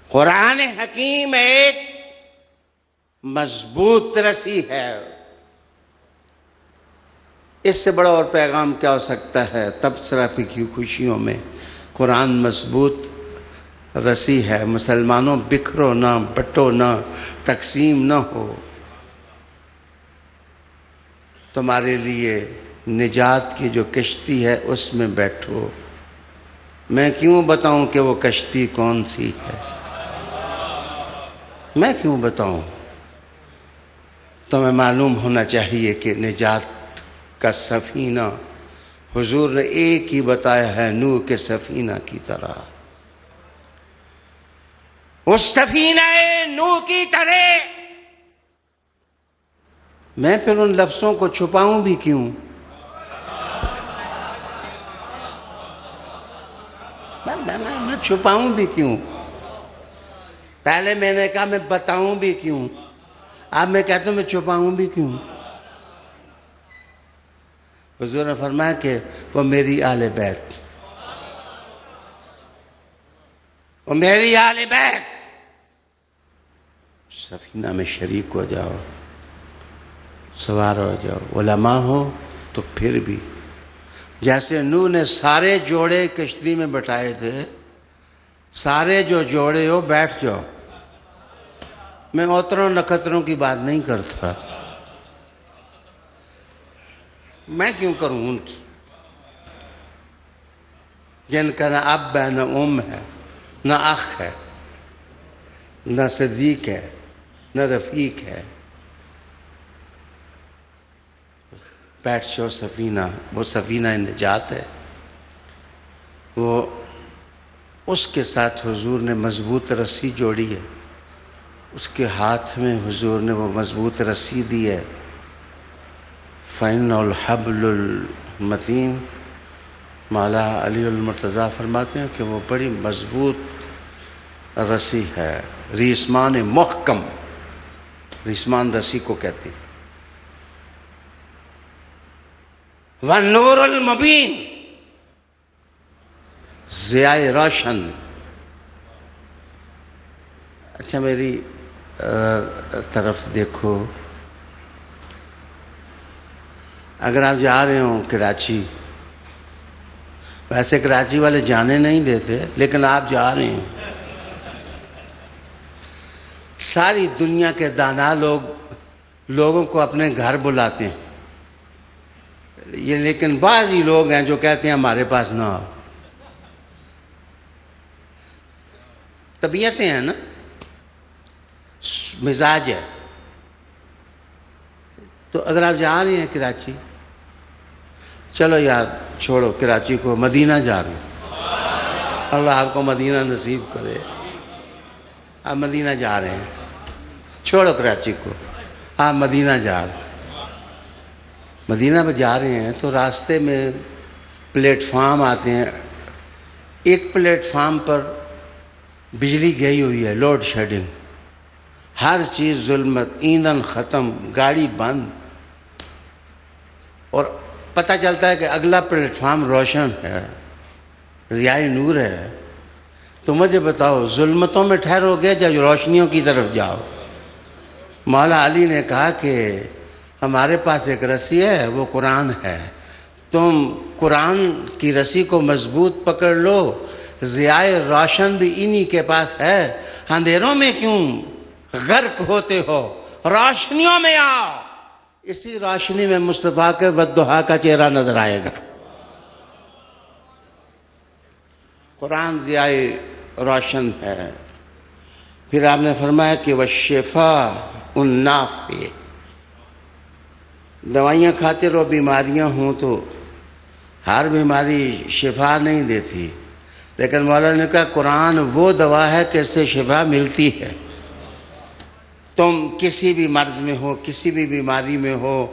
قرآن حکیم ایک مضبوط رسی ہے. اس سے بڑا اور پیغام کیا ہو سکتا ہے؟ تبصرہ کی خوشیوں میں قرآن مضبوط رسی ہے. مسلمانوں بکھرو نہ، بٹو نہ، تقسیم نہ ہو. تمہارے لیے نجات کی جو کشتی ہے اس میں بیٹھو. میں کیوں بتاؤں کہ وہ کشتی کون سی ہے؟ میں کیوں بتاؤں؟ تمہیں معلوم ہونا چاہیے کہ نجات کا سفینہ حضور نے ایک ہی بتایا ہے، نوح کے سفینہ کی طرح. اس سفینہ نوح کی طرح. میں پھر ان لفظوں کو چھپاؤں بھی کیوں؟ میں چھپاؤں بھی کیوں؟ پہلے میں نے کہا میں بتاؤں بھی کیوں، اب میں کہتا ہوں میں چھپاؤں بھی کیوں؟ حضور نے فرمایا کہ وہ میری اہل بیت، وہ میری اہل بیت، سفینہ میں شریک ہو جاؤ، سوار ہو جاؤ۔ علماء ہو تو پھر بھی جیسے نوح نے سارے جوڑے کشتی میں بٹھائے تھے، سارے جو جوڑے ہو بیٹھ جاؤ، میں اوتروں نکھتروں کی بات نہیں کرتا، میں کیوں کروں ان کی، جن کا نہ اب ہے نہ ام ہے نہ اخ ہے نہ صدیق ہے نہ رفیق ہے۔ بیٹھ جاؤ سفینہ، وہ سفینہ نجات ہے، وہ اس کے ساتھ حضور نے مضبوط رسی جوڑی ہے، اس کے ہاتھ میں حضور نے وہ مضبوط رسی دی ہے۔ فَإِنَّ الْحَبْلُ الْمَتِينَ، مولا علی المرتضیٰ فرماتے ہیں کہ وہ بڑی مضبوط رسی ہے، ریسمان محکم، ریسمان رسی کو کہتے ہیں۔ وَالنُّورُ الْمُبِينُ، ضیاء روشن۔ اچھا میری طرف دیکھو، اگر آپ جا رہے ہوں کراچی، ویسے کراچی والے جانے نہیں دیتے لیکن آپ جا رہے ہیں، ساری دنیا کے دانا لوگوں کو اپنے گھر بلاتے ہیں، یہ لیکن بعض ہی لوگ ہیں جو کہتے ہیں ہمارے پاس نہ آؤ۔ طبیعتیں ہیں نا، مزاج ہے۔ تو اگر آپ جا رہے ہیں کراچی، چلو یار چھوڑو کراچی کو، مدینہ جا رہے ہیں، اللہ آپ کو مدینہ نصیب کرے، آپ مدینہ جا رہے ہیں، چھوڑو کراچی کو، آپ مدینہ جا رہے ہیں۔ مدینہ میں جا رہے ہیں تو راستے میں پلیٹ فارم آتے ہیں، ایک پلیٹ فارم پر بجلی گئی ہوئی ہے، لوڈ شیڈنگ، ہر چیز ظلمت، ایندھن ختم، گاڑی بند، اور پتہ چلتا ہے کہ اگلا پلیٹ فارم روشن ہے، ضیاء نور ہے۔ تو مجھے بتاؤ ظلمتوں میں ٹھہرو گے یا روشنیوں کی طرف جاؤ؟ مولا علی نے کہا کہ ہمارے پاس ایک رسی ہے، وہ قرآن ہے، تم قرآن کی رسی کو مضبوط پکڑ لو، ضیاء روشن بھی انہی کے پاس ہے، اندھیروں میں کیوں غرق ہوتے ہو، روشنیوں میں آؤ، اسی روشنی میں مصطفیٰ کے والضحیٰ کا چہرہ نظر آئے گا۔ قرآن ضیاء روشن ہے۔ پھر آپ نے فرمایا کہ والشفاء النافع، دوائیاں کھاتے رہو، بیماریاں ہوں تو ہر بیماری شفا نہیں دیتی، لیکن مولا نے کہا قرآن وہ دوا ہے کہ اس سے شفا ملتی ہے۔ تم کسی بھی مرض میں ہو، کسی بھی بیماری میں ہو،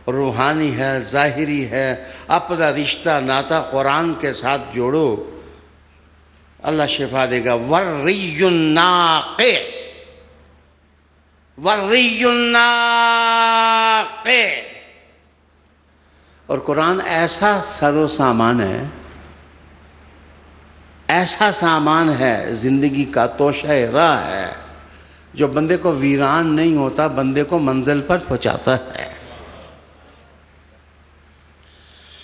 روحانی ہے، ظاہری ہے، اپنا رشتہ ناتا قرآن کے ساتھ جوڑو، اللہ شفا دے گا۔ والری الناقع، والری الناقع، اور قرآن ایسا سر و سامان ہے، ایسا سامان ہے، زندگی کا توشہ راہ ہے، جو بندے کو ویران نہیں ہوتا، بندے کو منزل پر پہنچاتا ہے۔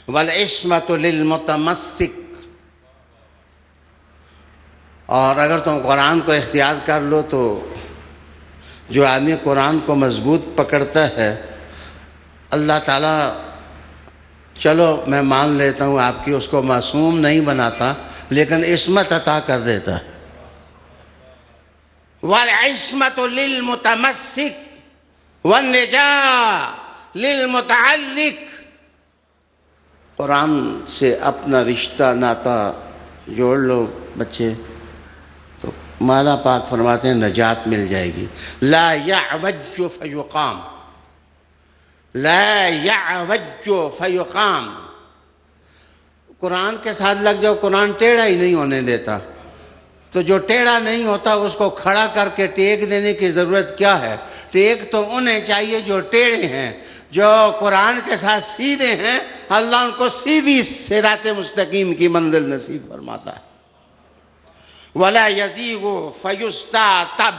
والعصمۃ للمتمسک، اور اگر تم قرآن کو اختیار کر لو تو جو آدمی قرآن کو مضبوط پکڑتا ہے، اللہ تعالیٰ چلو میں مان لیتا ہوں آپ کی، اس کو معصوم نہیں بناتا لیکن عصمت عطا کر دیتا ہے۔ والعصمۃ للمتمسک والنجاة للمتعلق، قرآن سے اپنا رشتہ ناتا جوڑ لو بچے، تو مولا پاک فرماتے ہیں نجات مل جائے گی۔ لا يعوج فیقام، لا يعوج فیقام، قرآن کے ساتھ لگ جاؤ، قرآن ٹیڑھا ہی نہیں ہونے دیتا. تو جو ٹیڑھا نہیں ہوتا اس کو کھڑا کر کے ٹیک دینے کی ضرورت کیا ہے؟ ٹیک تو انہیں چاہیے جو ٹیڑھے ہیں. جو قرآن کے ساتھ سیدھے ہیں اللہ ان کو سیدھی صراط مستقیم کی منزل نصیب فرماتا ہے. وَلَا يَزِيغُ فَيُسْتَعْتَبْ.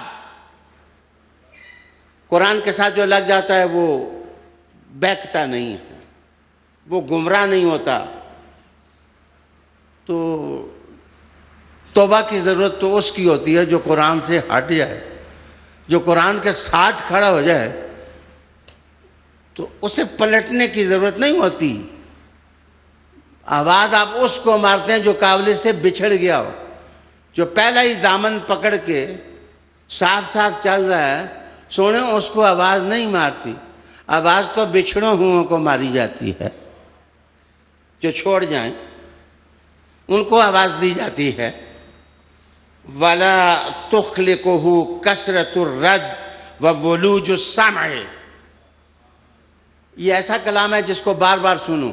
قرآن کے ساتھ جو لگ جاتا ہے وہ بہکتا نہیں ہے، وہ گمراہ نہیں ہوتا. تو توبہ کی ضرورت تو اس کی ہوتی ہے جو قرآن سے ہٹ جائے، جو قرآن کے ساتھ کھڑا ہو جائے تو اسے پلٹنے کی ضرورت نہیں ہوتی. آواز آپ اس کو مارتے ہیں جو قابل سے بچھڑ گیا ہو، جو پہلا ہی دامن پکڑ کے ساتھ ساتھ چل رہا ہے. سونے اس کو آواز نہیں مارتی، آواز تو بچھڑوں ہوں کو ماری جاتی ہے. جو چھوڑ جائیں ان کو آواز دی جاتی ہے. وَلَا تُخْلِقُهُ كَثْرَةُ الرَّدِّ وَوُلُوجُ السَّمْعِ. یہ ایسا کلام ہے جس کو بار بار سنو.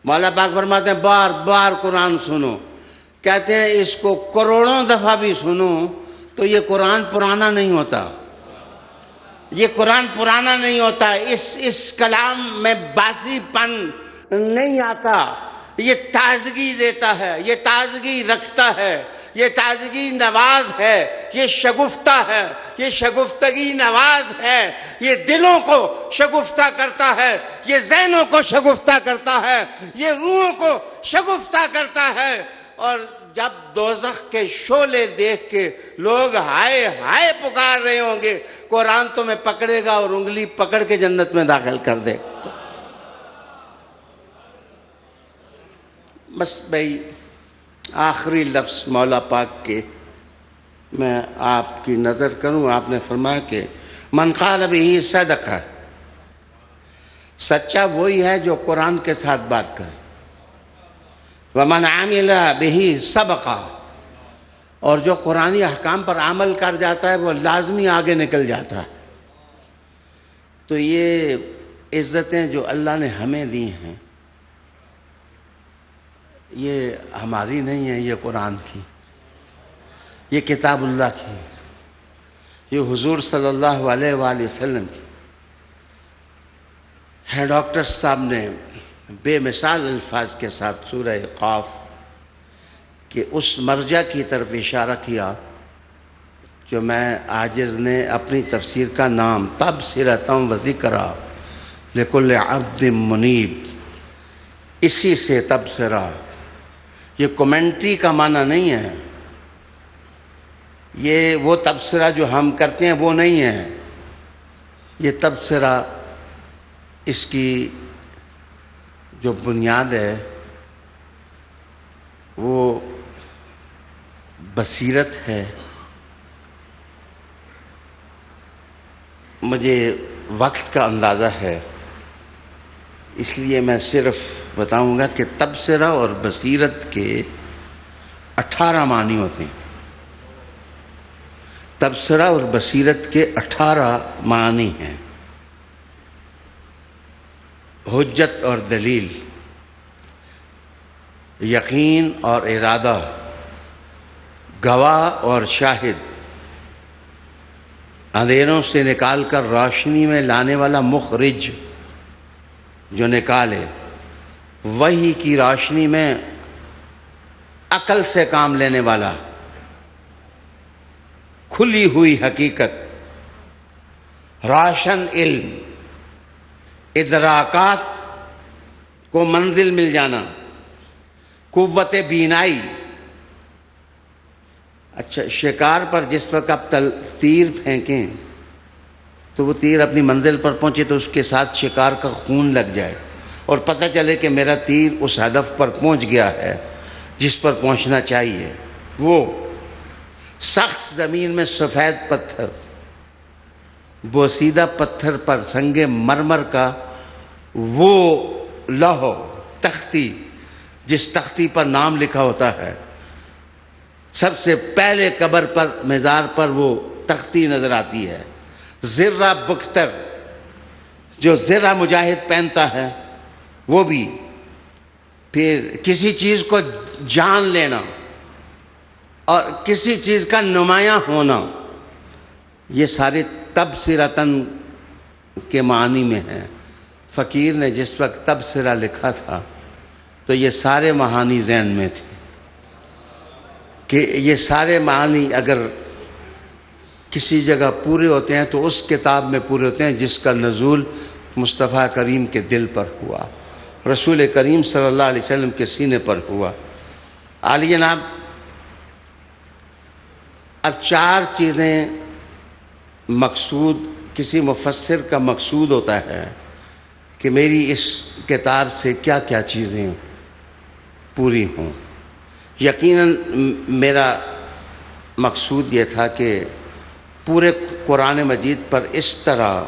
مولا پاک فرماتے ہیں بار بار قرآن سنو. کہتے ہیں اس کو کروڑوں دفعہ بھی سنو تو یہ قرآن پرانا نہیں ہوتا. یہ قرآن پرانا نہیں ہوتا. اس کلام میں باسی پن نہیں آتا. یہ تازگی دیتا ہے، یہ تازگی رکھتا ہے، یہ تازگی نواز ہے، یہ شگفتہ ہے، یہ شگفتگی نواز ہے. یہ دلوں کو شگفتہ کرتا ہے، یہ ذہنوں کو شگفتہ کرتا ہے، یہ روحوں کو شگفتہ کرتا ہے. اور جب دوزخ کے شعلے دیکھ کے لوگ ہائے ہائے پکار رہے ہوں گے، قرآن تمہیں پکڑے گا اور انگلی پکڑ کے جنت میں داخل کر دے گا. بس بھائی آخری لفظ مولا پاک کے میں آپ کی نظر کروں. آپ نے فرمایا کہ من قال بہ صدق. سچا وہی ہے جو قرآن کے ساتھ بات کرے. ومن عمل بہ سبق. اور جو قرآنی احکام پر عمل کر جاتا ہے وہ لازمی آگے نکل جاتا ہے. تو یہ عزتیں جو اللہ نے ہمیں دی ہیں یہ ہماری نہیں ہے، یہ قرآن کی، یہ کتاب اللہ کی، یہ حضور صلی اللہ علیہ وآلہ وسلم کی ہے. ڈاکٹر صاحب نے بے مثال الفاظ کے ساتھ سورہ قاف کہ اس مرجع کی طرف اشارہ کیا جو میں عاجز نے اپنی تفسیر کا نام تبصرۃ و ذکریٰ لکل عبد منیب، اسی سے تبصرہ. یہ کومنٹری کا معنی نہیں ہے، یہ وہ تبصرہ جو ہم کرتے ہیں وہ نہیں ہے. یہ تبصرہ اس کی جو بنیاد ہے وہ بصیرت ہے. مجھے وقت کا اندازہ ہے اس لیے میں صرف بتاؤں گا کہ تبصرہ اور بصیرت کے 18 معنی ہوتے ہیں. تبصرہ اور بصیرت کے 18 معنی ہیں. حجت اور دلیل، یقین اور ارادہ، گواہ اور شاہد، اندھیروں سے نکال کر روشنی میں لانے والا مخرج جو نکالے، وحی کی روشنی میں عقل سے کام لینے والا، کھلی ہوئی حقیقت، روشن علم، ادراکات کو منزل مل جانا، قوت بینائی. اچھا شکار پر جس وقت آپ تیر پھینکیں تو وہ تیر اپنی منزل پر پہنچے تو اس کے ساتھ شکار کا خون لگ جائے اور پتہ چلے کہ میرا تیر اس ہدف پر پہنچ گیا ہے جس پر پہنچنا چاہیے. وہ سخت زمین میں سفید پتھر، بوسیدہ پتھر پر سنگ مرمر کا وہ لوح تختی جس تختی پر نام لکھا ہوتا ہے، سب سے پہلے قبر پر مزار پر وہ تختی نظر آتی ہے. زرہ بختر جو زرہ مجاہد پہنتا ہے وہ بھی پھر کسی چیز کو جان لینا اور کسی چیز کا نمایاں ہونا، یہ سارے تبصرتاً کے معنی میں ہیں۔ فقیر نے جس وقت تبصرہ لکھا تھا تو یہ سارے معانی ذہن میں تھے کہ یہ سارے معانی اگر کسی جگہ پورے ہوتے ہیں تو اس کتاب میں پورے ہوتے ہیں جس کا نزول مصطفیٰ کریم کے دل پر ہوا، رسول کریم صلی اللہ علیہ وسلم کے سینے پر ہوا۔ عالی جناب، اب 4 چیزیں مقصود، کسی مفسر کا مقصود ہوتا ہے کہ میری اس کتاب سے کیا کیا چیزیں پوری ہوں۔ یقیناً میرا مقصود یہ تھا کہ پورے قرآن مجید پر اس طرح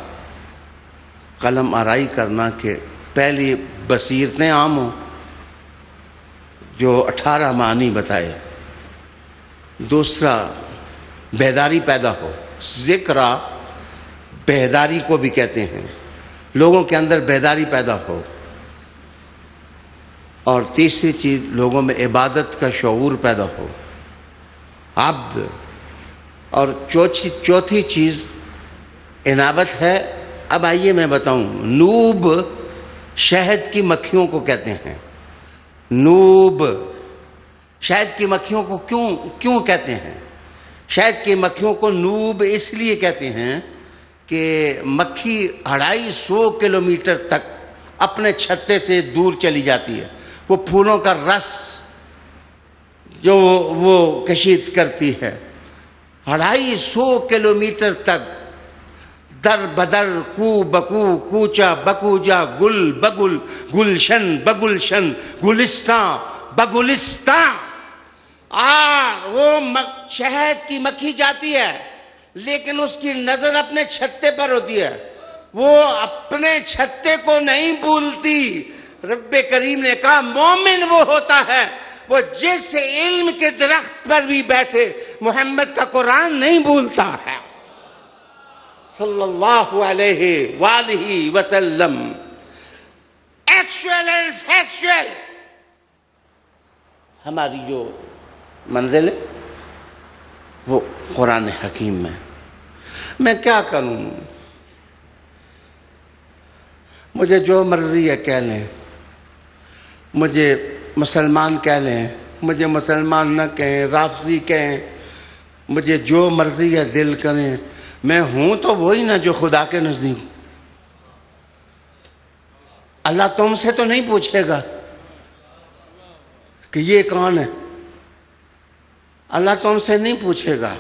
قلم آرائی کرنا کہ پہلی بصیرتیں عام ہوں، جو 18 معنی بتائے۔ دوسرا، بیداری پیدا ہو، ذکرہ بیداری کو بھی کہتے ہیں، لوگوں کے اندر بیداری پیدا ہو۔ اور تیسری چیز، لوگوں میں عبادت کا شعور پیدا ہو، عبد۔ اور چوتھی چیز انابت ہے۔ اب آئیے میں بتاؤں، نوب شہد کی مکھیوں کو کہتے ہیں۔ نوب شہد کی مکھیوں کو کیوں کہتے ہیں؟ شہد کی مکھیوں کو نوب اس لیے کہتے ہیں کہ مکھی 250 کلومیٹر تک اپنے چھتے سے دور چلی جاتی ہے، وہ پھولوں کا رس جو وہ کشید کرتی ہے 250 کلومیٹر تک، در بدر، کو بکو، کوچا بکوجا، گل بگل، گلشن بگلشن، گلستان بگلستان۔ وہ شہد کی مکھی جاتی ہے لیکن اس کی نظر اپنے چھتے پر ہوتی ہے، وہ اپنے چھتے کو نہیں بھولتی۔ رب کریم نے کہا مومن وہ ہوتا ہے وہ جس علم کے درخت پر بھی بیٹھے محمد کا قرآن نہیں بھولتا ہے، صلی اللہ علیہ وآلہ وسلم۔ ایکچوئل اینڈ فیکچوئل ہماری جو منزل ہے وہ قرآن حکیم میں۔ میں کیا کروں؟ مجھے جو مرضی ہے کہہ لیں، مجھے مسلمان کہہ لیں، مجھے مسلمان نہ کہیں، رافضی کہیں، مجھے جو مرضی ہے دل کریں، میں ہوں تو وہی نا جو خدا کے نزدیک۔ اللہ تم سے تو نہیں پوچھے گا کہ یہ کون ہے، اللہ تم سے نہیں پوچھے گا۔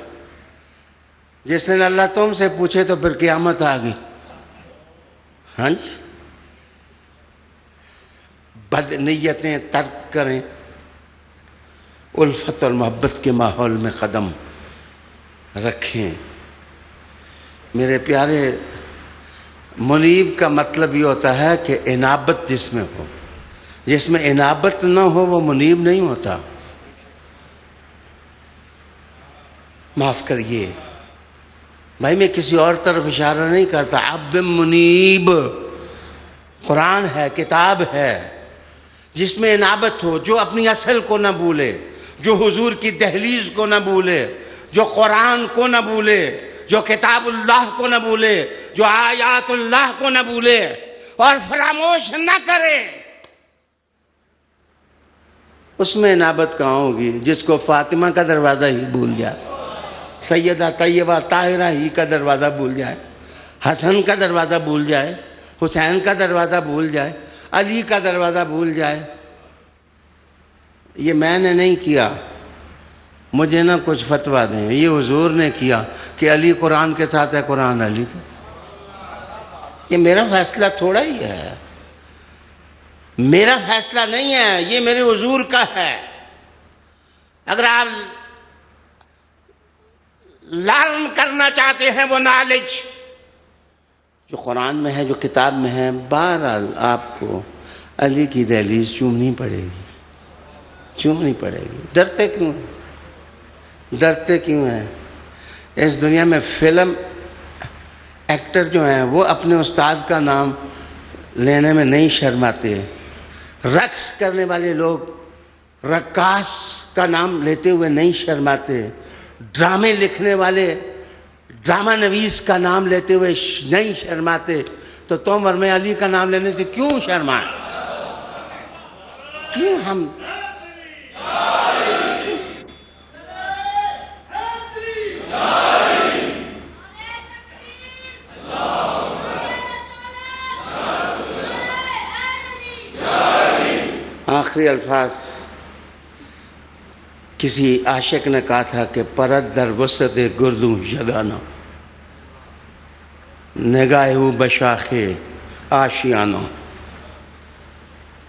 جس دن اللہ تم سے پوچھے تو پھر قیامت آ گئی۔ ہاں جی، بد نیتیں ترک کریں، الفت اور محبت کے ماحول میں قدم رکھیں۔ میرے پیارے، منیب کا مطلب یہ ہوتا ہے کہ انابت جس میں ہو، جس میں انابت نہ ہو وہ منیب نہیں ہوتا۔ معاف کریے بھائی، میں کسی اور طرف اشارہ نہیں کرتا۔ عبد منیب قرآن ہے، کتاب ہے جس میں انابت ہو، جو اپنی اصل کو نہ بھولے، جو حضور کی دہلیز کو نہ بھولے، جو قرآن کو نہ بھولے، جو کتاب اللہ کو نہ بھولے، جو آیات اللہ کو نہ بھولے اور فراموش نہ کرے۔ اس میں انابت کہاں ہوگی؟ جس کو فاطمہ کا دروازہ ہی بھول جائے، سیدہ طیبہ طاہرہ ہی کا دروازہ بھول جائے، حسن کا دروازہ بھول جائے، حسین کا دروازہ بھول جائے، علی کا دروازہ بھول جائے۔ یہ میں نے نہیں کیا، مجھے نہ کچھ فتویٰ دیں، یہ حضور نے کیا کہ علی قرآن کے ساتھ ہے، قرآن علی سے۔ یہ میرا فیصلہ تھوڑا ہی ہے، میرا فیصلہ نہیں ہے، یہ میرے حضور کا ہے۔ اگر آپ لرن کرنا چاہتے ہیں وہ نالج جو قرآن میں ہے، جو کتاب میں ہے، بہرحال آپ کو علی کی دہلیز چومنی پڑے گی، چومنی پڑے گی۔ ڈرتے کیوں ہیں؟ ڈرتے کیوں ہیں؟ اس دنیا میں فلم ایکٹر جو ہیں وہ اپنے استاد کا نام لینے میں نہیں شرماتے۔ رقص کرنے والے لوگ رقاص کا نام لیتے ہوئے نہیں شرماتے، ڈرامے لکھنے والے ڈرامہ نویس کا نام لیتے ہوئے نہیں شرماتے، تو تم اور میں علی کا نام لینے سے کیوں شرمائیں؟ کیوں ہم آخری الفاظ کسی عاشق نے کہا تھا کہ پرد در وسط گردوں یگانہ، نگاہ او بشاخ آشیانہ.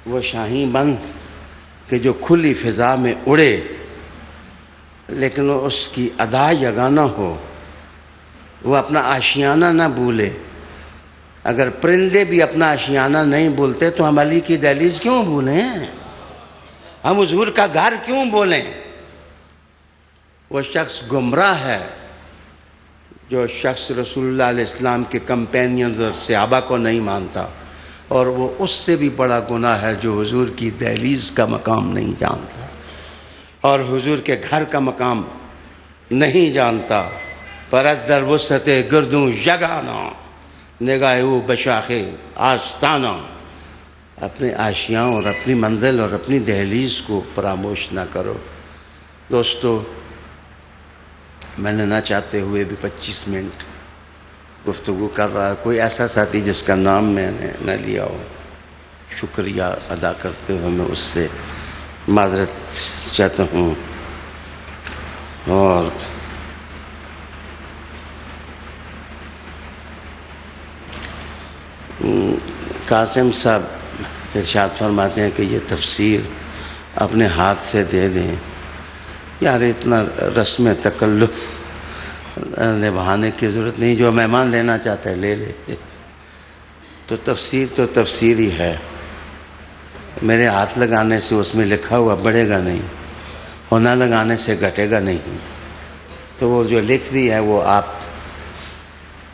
وہ شاہین بند کہ جو کھلی فضا میں اڑے لیکن اس کی ادا یگانہ ہو، وہ اپنا آشیانہ نہ بھولے. اگر پرندے بھی اپنا آشیانہ نہیں بھولتے تو ہم علی کی دہلیز کیوں بھولیں؟ ہم حضور کا گھر کیوں بولیں؟ وہ شخص گمراہ ہے جو شخص رسول اللہ علیہ السلام کے کمپینینز اور صحابہ کو نہیں مانتا، اور وہ اس سے بھی بڑا گناہ ہے جو حضور کی دہلیز کا مقام نہیں جانتا اور حضور کے گھر کا مقام نہیں جانتا. پرد در وسط گردوں یگانہ، نگاہ او بشاخ آستانہ. اپنے آشیاں اور اپنی منزل اور اپنی دہلیز کو فراموش نہ کرو. دوستو، میں نے نہ چاہتے ہوئے بھی 25 منٹ گفتگو کر رہا ہے. کوئی ایسا ساتھی جس کا نام میں نے نہ لیا ہو، شکریہ ادا کرتے ہوئے میں اس سے معذرت چاہتا ہوں. اور قاسم صاحب ارشاد فرماتے ہیں کہ یہ تفسیر اپنے ہاتھ سے دے دیں. یار اتنا رسم تکلف نبھانے کی ضرورت نہیں. جو مہمان لینا چاہتا ہے لے لے. تو تفسیر ہی ہے. میرے ہاتھ لگانے سے اس میں لکھا ہوا بڑھے گا نہیں، اور نہ لگانے سے گھٹے گا نہیں. تو وہ جو لکھ دی ہے وہ آپ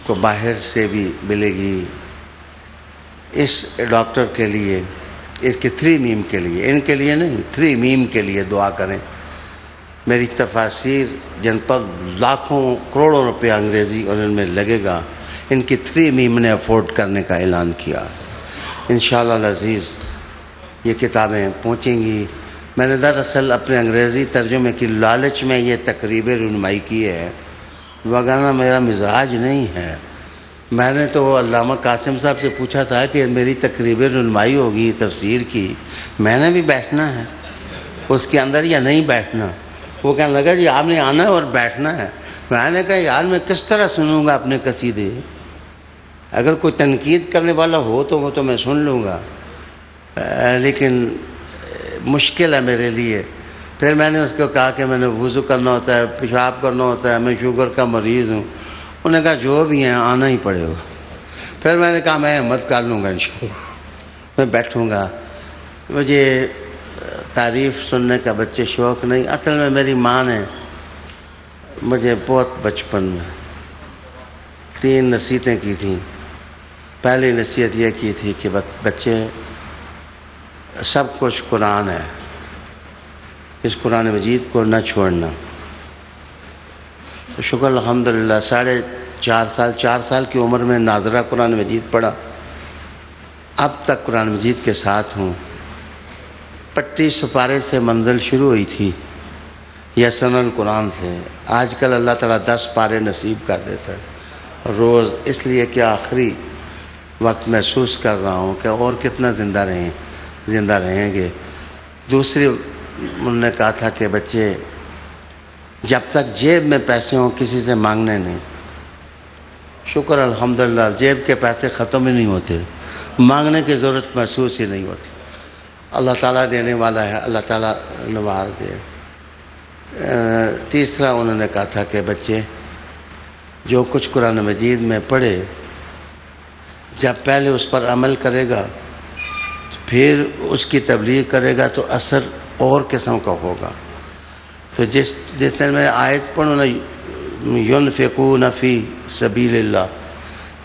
کو باہر سے بھی ملے گی. اس ڈاکٹر کے لیے، اس کے 3 میم کے لیے، ان کے لیے نہیں، 3 میم کے لیے دعا کریں. میری تفاسیر جن پر لاکھوں کروڑوں روپے انگریزی اور ان میں لگے گا، ان کی 3 میم نے افورڈ کرنے کا اعلان کیا. انشاءاللہ العزیز یہ کتابیں پہنچیں گی. میں نے دراصل اپنے انگریزی ترجمے کی لالچ میں یہ تقریب رونمائی کی ہے، وگرنہ میرا مزاج نہیں ہے. میں نے تو علامہ قاسم صاحب سے پوچھا تھا کہ میری تقریب رونمائی ہوگی تفسیر کی، میں نے بھی بیٹھنا ہے اس کے اندر یا نہیں بیٹھنا؟ وہ کہنے لگا جی آپ نے آنا ہے اور بیٹھنا ہے. میں نے کہا یار میں کس طرح سنوں گا اپنے قصیدے؟ اگر کوئی تنقید کرنے والا ہو تو وہ تو میں سن لوں گا، لیکن مشکل ہے میرے لیے. پھر میں نے اس کو کہا کہ میں نے وضو کرنا ہوتا ہے، پیشاب کرنا ہوتا ہے، میں شوگر کا مریض ہوں. انہوں نے کہا جو بھی ہیں آنا ہی پڑے گا. پھر میں نے کہا میں ہمت کر لوں گا انشاءاللہ، میں بیٹھوں گا. مجھے تعریف سننے کا بچے شوق نہیں. اصل میں میری ماں نے مجھے بہت بچپن میں 3 نصیحتیں کی تھیں. پہلی نصیحت یہ کی تھی کہ بچے سب کچھ قرآن ہے، اس قرآن مجید کو نہ چھوڑنا. تو شکر الحمدللہ 4.5 سال کی عمر میں ناظرہ قرآن مجید پڑھا. اب تک قرآن مجید کے ساتھ ہوں. پٹی سپارے سے منزل شروع ہوئی تھی یسن القرآن سے. آج کل اللہ تعالیٰ 10 پارے نصیب کر دیتا ہے روز، اس لیے کہ آخری وقت محسوس کر رہا ہوں کہ اور کتنا زندہ رہیں گے. دوسری انہوں نے کہا تھا کہ بچے جب تک جیب میں پیسے ہوں کسی سے مانگنے نہیں. شکر الحمدللہ جیب کے پیسے ختم ہی نہیں ہوتے، مانگنے کی ضرورت محسوس ہی نہیں ہوتی. اللہ تعالیٰ دینے والا ہے، اللہ تعالیٰ نواز دے. تیسرا انہوں نے کہا تھا کہ بچے جو کچھ قرآن مجید میں پڑھے، جب پہلے اس پر عمل کرے گا پھر اس کی تبلیغ کرے گا تو اثر اور قسم کا ہوگا. تو جس دن میں آیت پڑھوں نا ينفقون فی سبیل اللہ،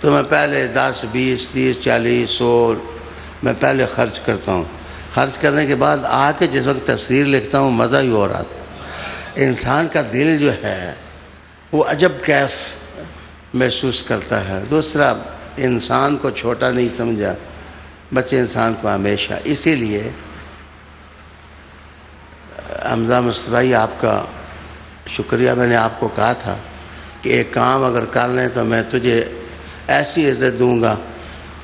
تو میں پہلے 10 20 30 40 100 میں پہلے خرچ کرتا ہوں. خرچ کرنے کے بعد آ کے جس وقت تفسیر لکھتا ہوں مزہ ہی ہو رہا تھا. انسان کا دل جو ہے وہ عجب کیف محسوس کرتا ہے. دوسرا، انسان کو چھوٹا نہیں سمجھا، بچے انسان کو ہمیشہ. اسی لیے حمزہ مصطفی آپ کا شکریہ. میں نے آپ کو کہا تھا کہ ایک کام اگر کر لیں تو میں تجھے ایسی عزت دوں گا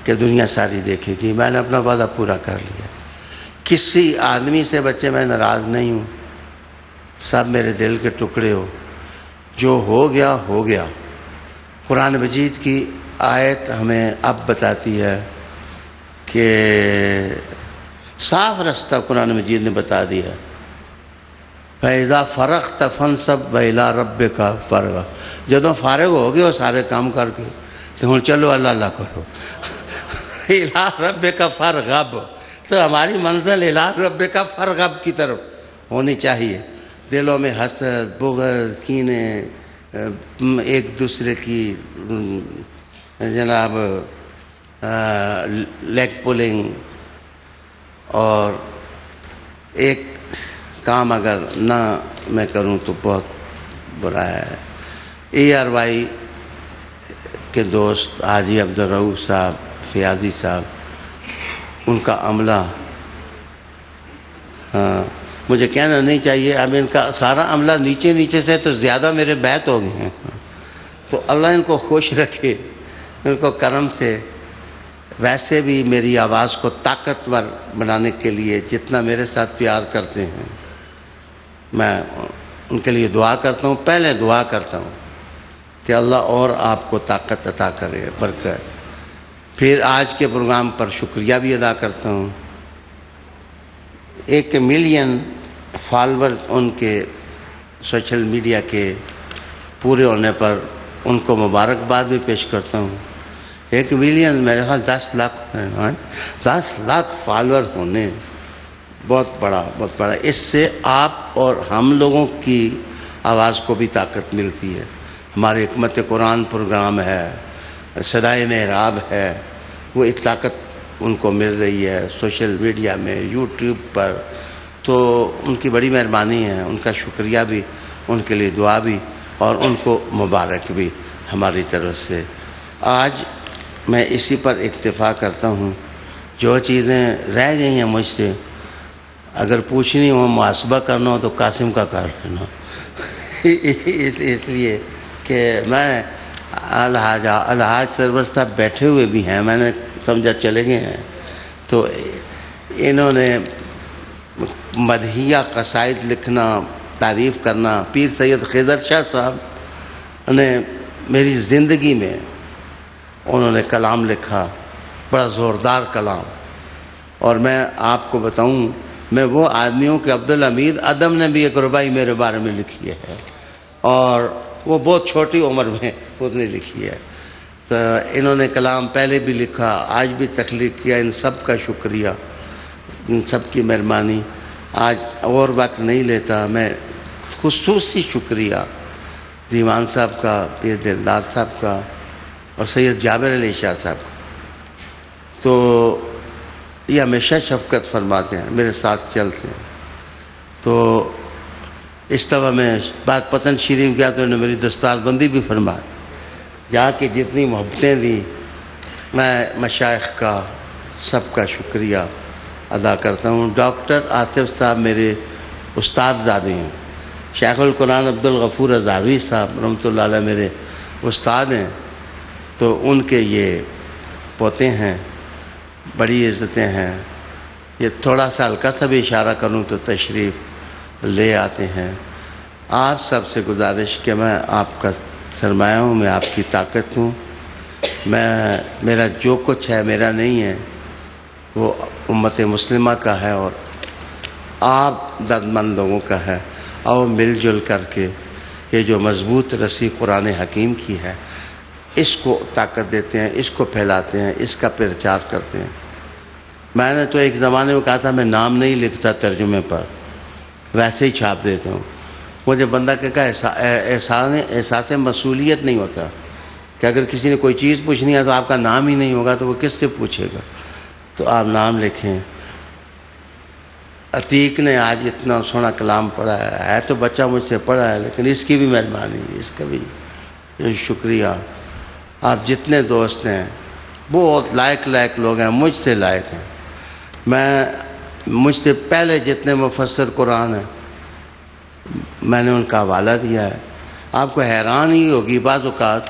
کہ دنیا ساری دیکھے گی. میں نے اپنا وعدہ پورا کر لیا. کسی آدمی سے بچے میں ناراض نہیں ہوں، سب میرے دل کے ٹکڑے ہو. جو ہو گیا ہو گیا. قرآن مجید کی آیت ہمیں اب بتاتی ہے کہ صاف رستہ قرآن مجید نے بتا دیا. فَإِذَا فَرَغْتَ فَانْصَبْ وَإِلَىٰ رَبِّكَ فَارْغَب. جدوں فارغ ہو گئے ہو سارے کام کر کے تو ہن چلو اللہ اللہ کرو. اِلَىٰ رَبِّكَ فَارْغَب. تو ہماری منزل اِلَىٰ رَبِّكَ فَارْغَب کی طرف ہونی چاہیے. دلوں میں حسد، بغض، کینے، ایک دوسرے کی جناب لیگ پولنگ، اور ایک کام اگر نہ میں کروں تو بہت برا ہے. ARY کے دوست حاجی عبدالرؤوف صاحب، فیاضی صاحب، ان کا عملہ مجھے کہنا نہیں چاہیے. اب ان کا سارا عملہ نیچے نیچے سے تو زیادہ میرے بیت ہو گئے ہیں. تو اللہ ان کو خوش رکھے، ان کو کرم سے. ویسے بھی میری آواز کو طاقتور بنانے کے لیے جتنا میرے ساتھ پیار کرتے ہیں، میں ان کے لیے دعا کرتا ہوں. پہلے دعا کرتا ہوں کہ اللہ اور آپ کو طاقت عطا کرے، برکت. پھر آج کے پروگرام پر شکریہ بھی ادا کرتا ہوں. 1 ملین فالوور ان کے سوشل میڈیا کے پورے ہونے پر ان کو مبارکباد بھی پیش کرتا ہوں. 1 ملین میرے خیال 10 لاکھ 10 لاکھ فالوور ہونے بہت بڑا. اس سے آپ اور ہم لوگوں کی آواز کو بھی طاقت ملتی ہے. ہمارے حکمت قرآن پروگرام ہے، صدائے محراب ہے، وہ ایک طاقت ان کو مل رہی ہے سوشل میڈیا میں، یوٹیوب پر. تو ان کی بڑی مہربانی ہے. ان کا شکریہ بھی، ان کے لیے دعا بھی، اور ان کو مبارک بھی ہماری طرف سے. آج میں اسی پر اکتفا کرتا ہوں. جو چیزیں رہ گئی ہیں مجھ سے، اگر پوچھنی ہو، محاسبہ کرنا ہو تو قاسم کا کر لینا. اس لیے کہ میں الحاج سرور صاحب بیٹھے ہوئے بھی ہیں، میں نے سمجھا چلے گئے ہیں. تو انہوں نے مدحیہ قصائد لکھنا، تعریف کرنا. پیر سید خضر شاہ صاحب نے میری زندگی میں انہوں نے کلام لکھا، بڑا زوردار کلام. اور میں آپ کو بتاؤں، میں وہ آدمیوں کہ عبدالحمید ادم نے بھی ایک رباعی میرے بارے میں لکھی ہے، اور وہ بہت چھوٹی عمر میں خود نے لکھی ہے. تو انہوں نے کلام پہلے بھی لکھا، آج بھی تخلیق کیا. ان سب کا شکریہ، ان سب کی مہربانی. آج اور وقت نہیں لیتا. میں خصوصی شکریہ دیوان صاحب کا، پیر دلدار صاحب کا، اور سید جابر علی شاہ صاحب کا. تو یہ ہمیشہ شفقت فرماتے ہیں، میرے ساتھ چلتے ہیں. تو اس طرح میں پاک پتن شریف گیا تو انہوں نے میری دستار بندی بھی فرمائی. یہاں کی جتنی محبتیں دی، میں مشائخ کا سب کا شکریہ ادا کرتا ہوں. ڈاکٹر آصف صاحب میرے استاد زادے ہیں. شیخ القرآن عبدالغفور عزاوی صاحب رحمۃ اللہ علیہ میرے استاد ہیں. تو ان کے یہ پوتے ہیں، بڑی عزتیں ہیں. یہ تھوڑا سا ہلکا سا بھی اشارہ کروں تو تشریف لے آتے ہیں. آپ سب سے گزارش کہ میں آپ کا سرمایہ ہوں، میں آپ کی طاقت ہوں. میرا جو کچھ ہے میرا نہیں ہے، وہ امت مسلمہ کا ہے اور آپ دردمند لوگوں کا ہے. اور مل جل کر کے یہ جو مضبوط رسی قرآن حکیم کی ہے، اس کو طاقت دیتے ہیں، اس کو پھیلاتے ہیں، اس کا پرچار کرتے ہیں. میں نے تو ایک زمانے میں کہا تھا میں نام نہیں لکھتا ترجمے پر، ویسے ہی چھاپ دیتا ہوں. مجھے بندہ کا احساس مسئولیت نہیں ہوتا کہ اگر کسی نے کوئی چیز پوچھنی ہے تو آپ کا نام ہی نہیں ہوگا تو وہ کس سے پوچھے گا. تو آپ نام لکھیں. عتیق نے آج اتنا سونا کلام پڑھا ہے تو بچہ مجھ سے پڑھا ہے، لیکن اس کی بھی مہربانی، اس کا بھی شکریہ۔ آپ جتنے دوست ہیں بہت لائق لوگ ہیں، مجھ سے لائق ہیں۔ مجھ سے پہلے جتنے مفسر قرآن ہیں میں نے ان کا حوالہ دیا ہے۔ آپ کو حیران ہی ہوگی بعض اوقات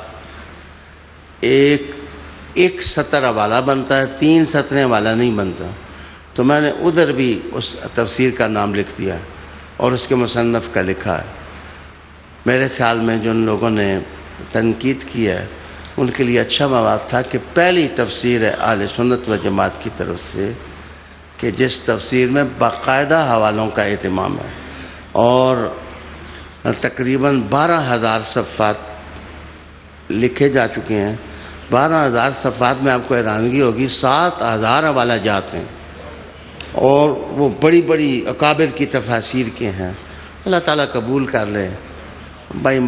ایک سطر حوالہ بنتا ہے، 3 سطریں حوالہ نہیں بنتا، تو میں نے ادھر بھی اس تفسیر کا نام لکھ دیا ہے اور اس کے مصنف کا لکھا ہے۔ میرے خیال میں جن لوگوں نے تنقید کی ہے ان کے لیے اچھا مواد تھا کہ پہلی تفسیر ہے اہل سنت و جماعت کی طرف سے کہ جس تفسیر میں باقاعدہ حوالوں کا اہتمام ہے، اور تقریباً 12,000 صفحات لکھے جا چکے ہیں۔ 12,000 صفحات میں آپ کو حیرانگی ہوگی 7,000 حوالہ جات ہیں، اور وہ بڑی بڑی اکابر کی تفاسیر کے ہیں۔ اللہ تعالیٰ قبول کر لے۔ بھائی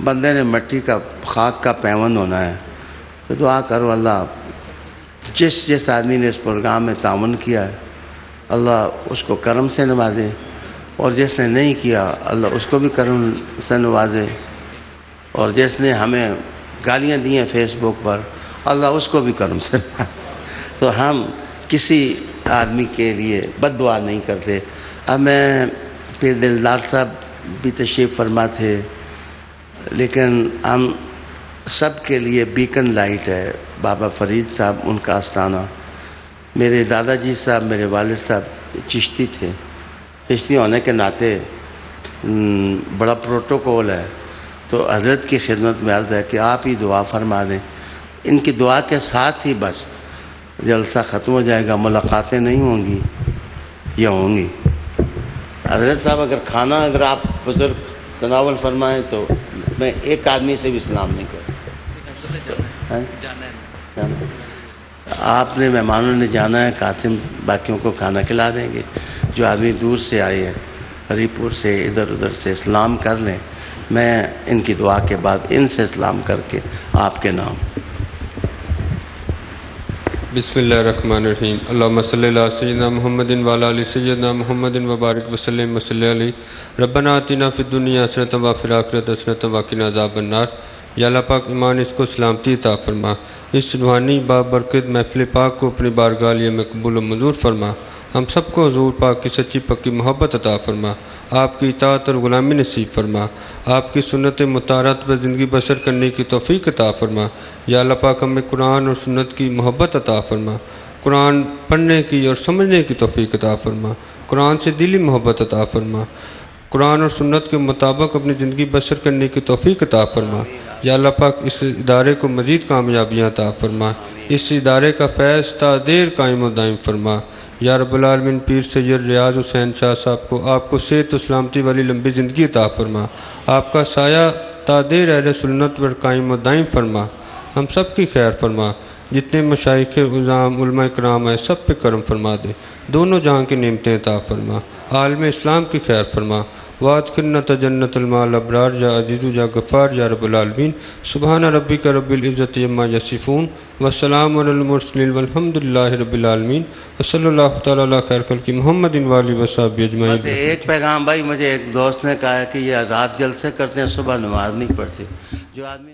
بندے نے مٹی کا خاک کا پیوند ہونا ہے، تو دعا کرو اللہ جس آدمی نے اس پروگرام میں تعاون کیا ہے اللہ اس کو کرم سے نوازے، اور جس نے نہیں کیا اللہ اس کو بھی کرم سے نوازے، اور جس نے ہمیں گالیاں دی ہیں فیس بک پر اللہ اس کو بھی کرم سے نوازے۔ تو ہم کسی آدمی کے لیے بد دعا نہیں کرتے۔ اب میں پیر دلدار صاحب بھی تشریف فرما تھے، لیکن ہم سب کے لیے بیکن لائٹ ہے بابا فرید صاحب، ان کا آستانہ۔ میرے دادا جی صاحب، میرے والد صاحب چشتی تھے، چشتی ہونے کے ناطے بڑا پروٹوکول ہے، تو حضرت کی خدمت میں عرض ہے کہ آپ ہی دعا فرما دیں۔ ان کی دعا کے ساتھ ہی بس جلسہ ختم ہو جائے گا، ملاقاتیں نہیں ہوں گی یا ہوں گی۔ حضرت صاحب اگر آپ بزرگ تناول فرمائیں تو میں ایک آدمی سے بھی سلام نہیں کرتا۔ آپ نے مہمانوں نے جانا ہے، قاسم باقیوں کو کھانا کھلا دیں گے۔ جو آدمی دور سے آئے ہیں، ہری پور سے، ادھر ادھر سے، سلام کر لیں۔ میں ان کی دعا کے بعد ان سے سلام کر کے آپ کے نام۔ بسم اللہ الرحمن الرحیم۔ اللہم صلی علی سیدنا محمد وعلی آل سیدنا محمد وبارک وسلم وصلی علیہ۔ ربنا آتنا فی الدنیا حسنۃ وفی الآخرۃ حسنۃ وقنا عذاب النار۔ یا اللہ پاک ایمان اس کو سلامتی عطا فرما، اس روحانی بابرکت محفل پاک کو اپنی بارگاہ میں قبول و منظور فرما۔ ہم سب کو حضور پاک کی سچی پکی محبت عطا فرما، آپ کی اطاعت اور غلامی نصیب فرما، آپ کی سنت مطالعات پر زندگی بسر کرنے کی توفیق عطا فرما۔ یا اللہ پاک ہمیں قرآن اور سنت کی محبت عطا فرما، قرآن پڑھنے کی اور سمجھنے کی توفیق عطا فرما، قرآن سے دلی محبت عطا فرما، قرآن اور سنت کے مطابق اپنی زندگی بسر کرنے کی توفیق عطا فرما۔ یا اللہ پاک اس ادارے کو مزید کامیابیاں عطا فرما، اس ادارے کا فیض تا دیر قائم و دائم فرما۔ یا رب العالمین پیر سید ریاض حسین شاہ صاحب کو آپ کو صحت و سلامتی والی لمبی زندگی عطا فرما، آپ کا سایہ تا دیر اہل سنت پر قائم و دائم فرما، ہم سب کی خیر فرما۔ جتنے مشائخ عظام علماء کرام ہیں سب پہ کرم فرما دے، دونوں جہاں کی نعمتیں عطا فرما، عالم اسلام کی خیر فرما۔ وادخلنا جنت المال ابرار یا عزیز یا غفار یا رب العالمین۔ سبحان ربک رب العزت عما یصفون وسلام علی المرسلین والحمد للہ رب العالمین وصلی اللہ تعالی علی خیر خلق محمد وآلہ وصحبہ اجمعین۔ ایک پیغام بھائی، مجھے ایک دوست نے کہا ہے کہ یہ رات جلسے کرتے ہیں، صبح نماز نہیں پڑھتے۔ جو آدمی